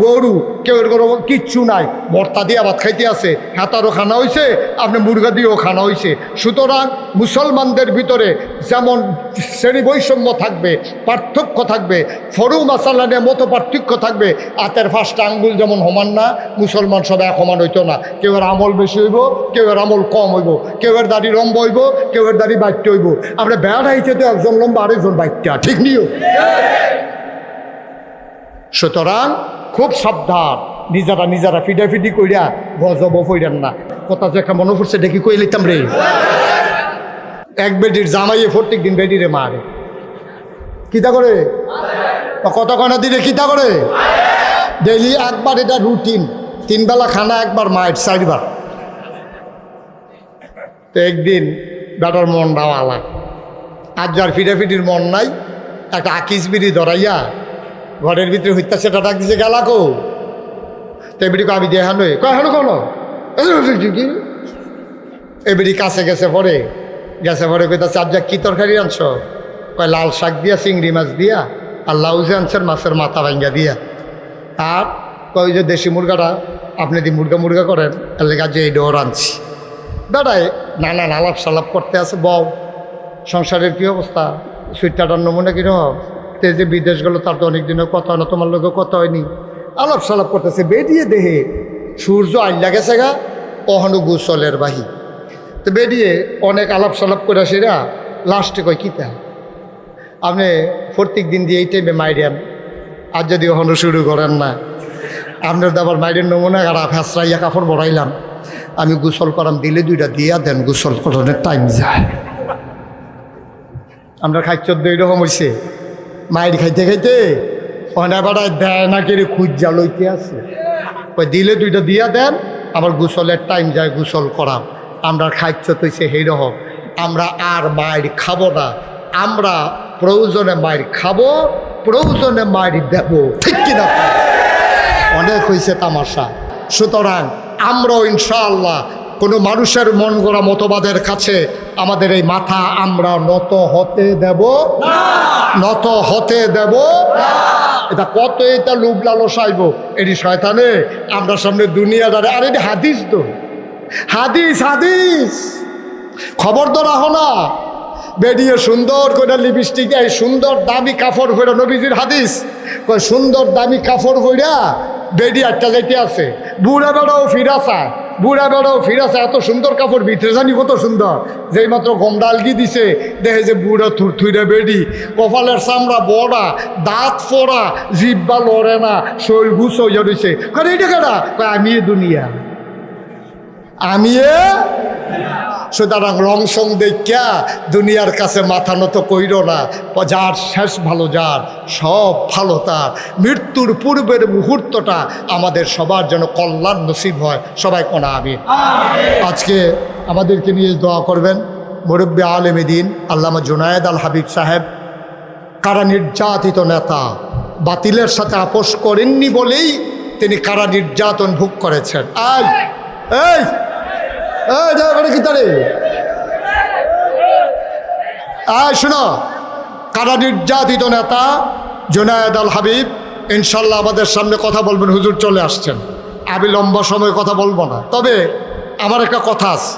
গরু, কেউ এর গরু কিচ্ছু নাই, ভর্তা দিয়ে ভাত খাইতে আছে। হাতারও খানা হয়েছে, আপনি মুরগা দিয়েও খানা হয়েছে। সুতরাং মুসলমানদের ভিতরে যেমন শ্রেণী বৈষম্য থাকবে, পার্থক্য থাকবে, ফরু মাসালা নিয়ে মতো পার্থক্য থাকবে। হাতের 5টা আঙ্গুল যেমন সমান না, মুসলমান সব এক সমান হইতো না। কেউ এর আমল বেশি হইব, কেউ এর আমল কম হইব, কেউ এর দাড়ি লম্বা হইব, কেউ এর দাড়ি বাইটটা হইব। আমরা বেড়াইতে তো একজন লম্বা আরেকজন বাইটটা, ঠিক নিও। সুতরাং খুব সাবধান, নিজেরা ফিডাফিডি কইরা গজব ফইরেন না। কথা যে একটা মনে পড়ছে দেখি কই লিতাম রে, এক বেডির জামাইয়ে প্রত্যেক দিন বেডিরে মারে, কিতা করে কথা কয়না দিলে কিতা করে ডেইলি একবার, এটা রুটিন। 3 বেলা খানা, একবার মায়ের 4 বার। তো একদিন বেটার মন ডাওয়ালা, আর যার ফিডাফিডির মন নাই, একটা আকিস বিড়ি ধরাইয়া ঘরের ভিতরে হত্যা সেটা ডাক দিছে, গেলা কো? তেবিড়ি আমি দিয়ে হানো কয় হানো কোনো এবিড়ি কাছে গেছে পরে গেছে পরে কইতাছে আব্জা কি তরকারি আনছ? কয় লাল শাক দিয়া চিংড়ি মাছ দিয়া আর লাউজে আনছেন মাছের মাথা ভাঙ্গা দিয়া। আর কয় যে দেশি মুরগাটা আপনি দি মুরগা করেন এর লেগে যে এই ডোর আনছি। বেড়ায় নানান আলাপ সালাপ করতে আছে। বউ সংসারের কী অবস্থা, সুইটাটার নমুনা কিরকম, তে যে বিদেশ গেল তার তো অনেকদিনের কথা হয় না, তোমার লোকের কথা হয়নি। আলাপ সালাপ করতেছে, বেরিয়ে দেহে সূর্য আইলা গেছে গা অহনু গুসলের বাহি। তো বেরিয়ে অনেক আলাপ সালাপ করে সেরা লাস্টে কয় কিতা আপনি প্রত্যেক দিন দিয়ে এই টাইমে মাইরেন, আর যদি অহনু শুরু করেন না আপনার দাবার মাইরের নমুনা আর ফেসরাইয়া কাপড় বড়াইলাম, আমি গোসল করাম দিলে দুইটা দিয়া দেন, গোসল করানোর টাইম যায়। আমরা খাইচোদ্দ এইরকম হয়েছে, মায়ের খাইতে খাইতে অনেক বেড়ায় দেয় না কেড়ে খুঁজা লইতে আছে, ওই দিলে দুইটা দিয়া দেন, আমার গোসলের টাইম যায়, গোসল করাম। আমরা খাইচত হয়েছে সেইরকম, আমরা আর মায়ের খাবো না, আমরা প্রয়োজনে মায়ের খাবো, প্রয়োজনে মায়ের দেব, ঠিক কিনা? অনেক হয়েছে তামাশা। সুতরাং আমরাও ইনশাআল্লাহ কোনো মানুষের মন গড়া মতবাদের কাছে আমাদের এই মাথা আমরা নত হতে দেব না, নত হতে দেব না। এটা কত এটা লোভ লালসাইব এটি শয়তানে আমরা সামনে দুনিয়াদারে। আর এটি হাদিস তো, হাদিস হাদিস খবর তো রাখো না। বেরিয়ে সুন্দর করে লিপস্টিক, এই সুন্দর দামি কাপড় পরে, নবীজির হাদিস কয় সুন্দর দামি কাপড় পরা বেরিয়ে একটা যাইতে আছে, বুড়া বেড়াও ফিরা চায়, বুড়া বেড়াও ফিরা চায়, এত সুন্দর কাপড় ভিতরে জানি কত সুন্দর, যেই মাত্র গমডালগি দিছে দেখে যে বুড়া থুরথুইরা বেডি, কপালের চামড়া বড়া, দাঁত ফোড়া, জিব্বা লড়ে না, শরীর ঘুষ হইয়া রয়েছে। কারণ এইটা কেনা আমি দুনিয়া, আমি সুতরাং রং সং দেখা দুনিয়ার কাছে মাথা নত কইর না। যার শেষ ভালো, যার সব ভালো তার, মৃত্যুর পূর্বের মুহূর্তটা আমাদের সবার যেন কল্যাণ নসিব হয়। সবাই কোনা আমিন। আজকে আমাদেরকে নিয়ে দোয়া করবেন মুরব্বী আলেম দ্বীন আল্লামা জুনায়েদ আল হাবিব সাহেব। কারা নির্যাতিত নেতা, বাতিলের সাথে আপোষ করেননি বলেই তিনি কারা নির্যাতন ভোগ করেছেন। এই কি তারে শোনো, কারা নির্যাতিত নেতা জুনায়েদ আল হাবিব ইনশাল্লাহ আমাদের সামনে কথা বলবেন। হুজুর চলে আসছেন, আমি লম্বা সময় কথা বলবো না, তবে আমার একটা কথা আছে।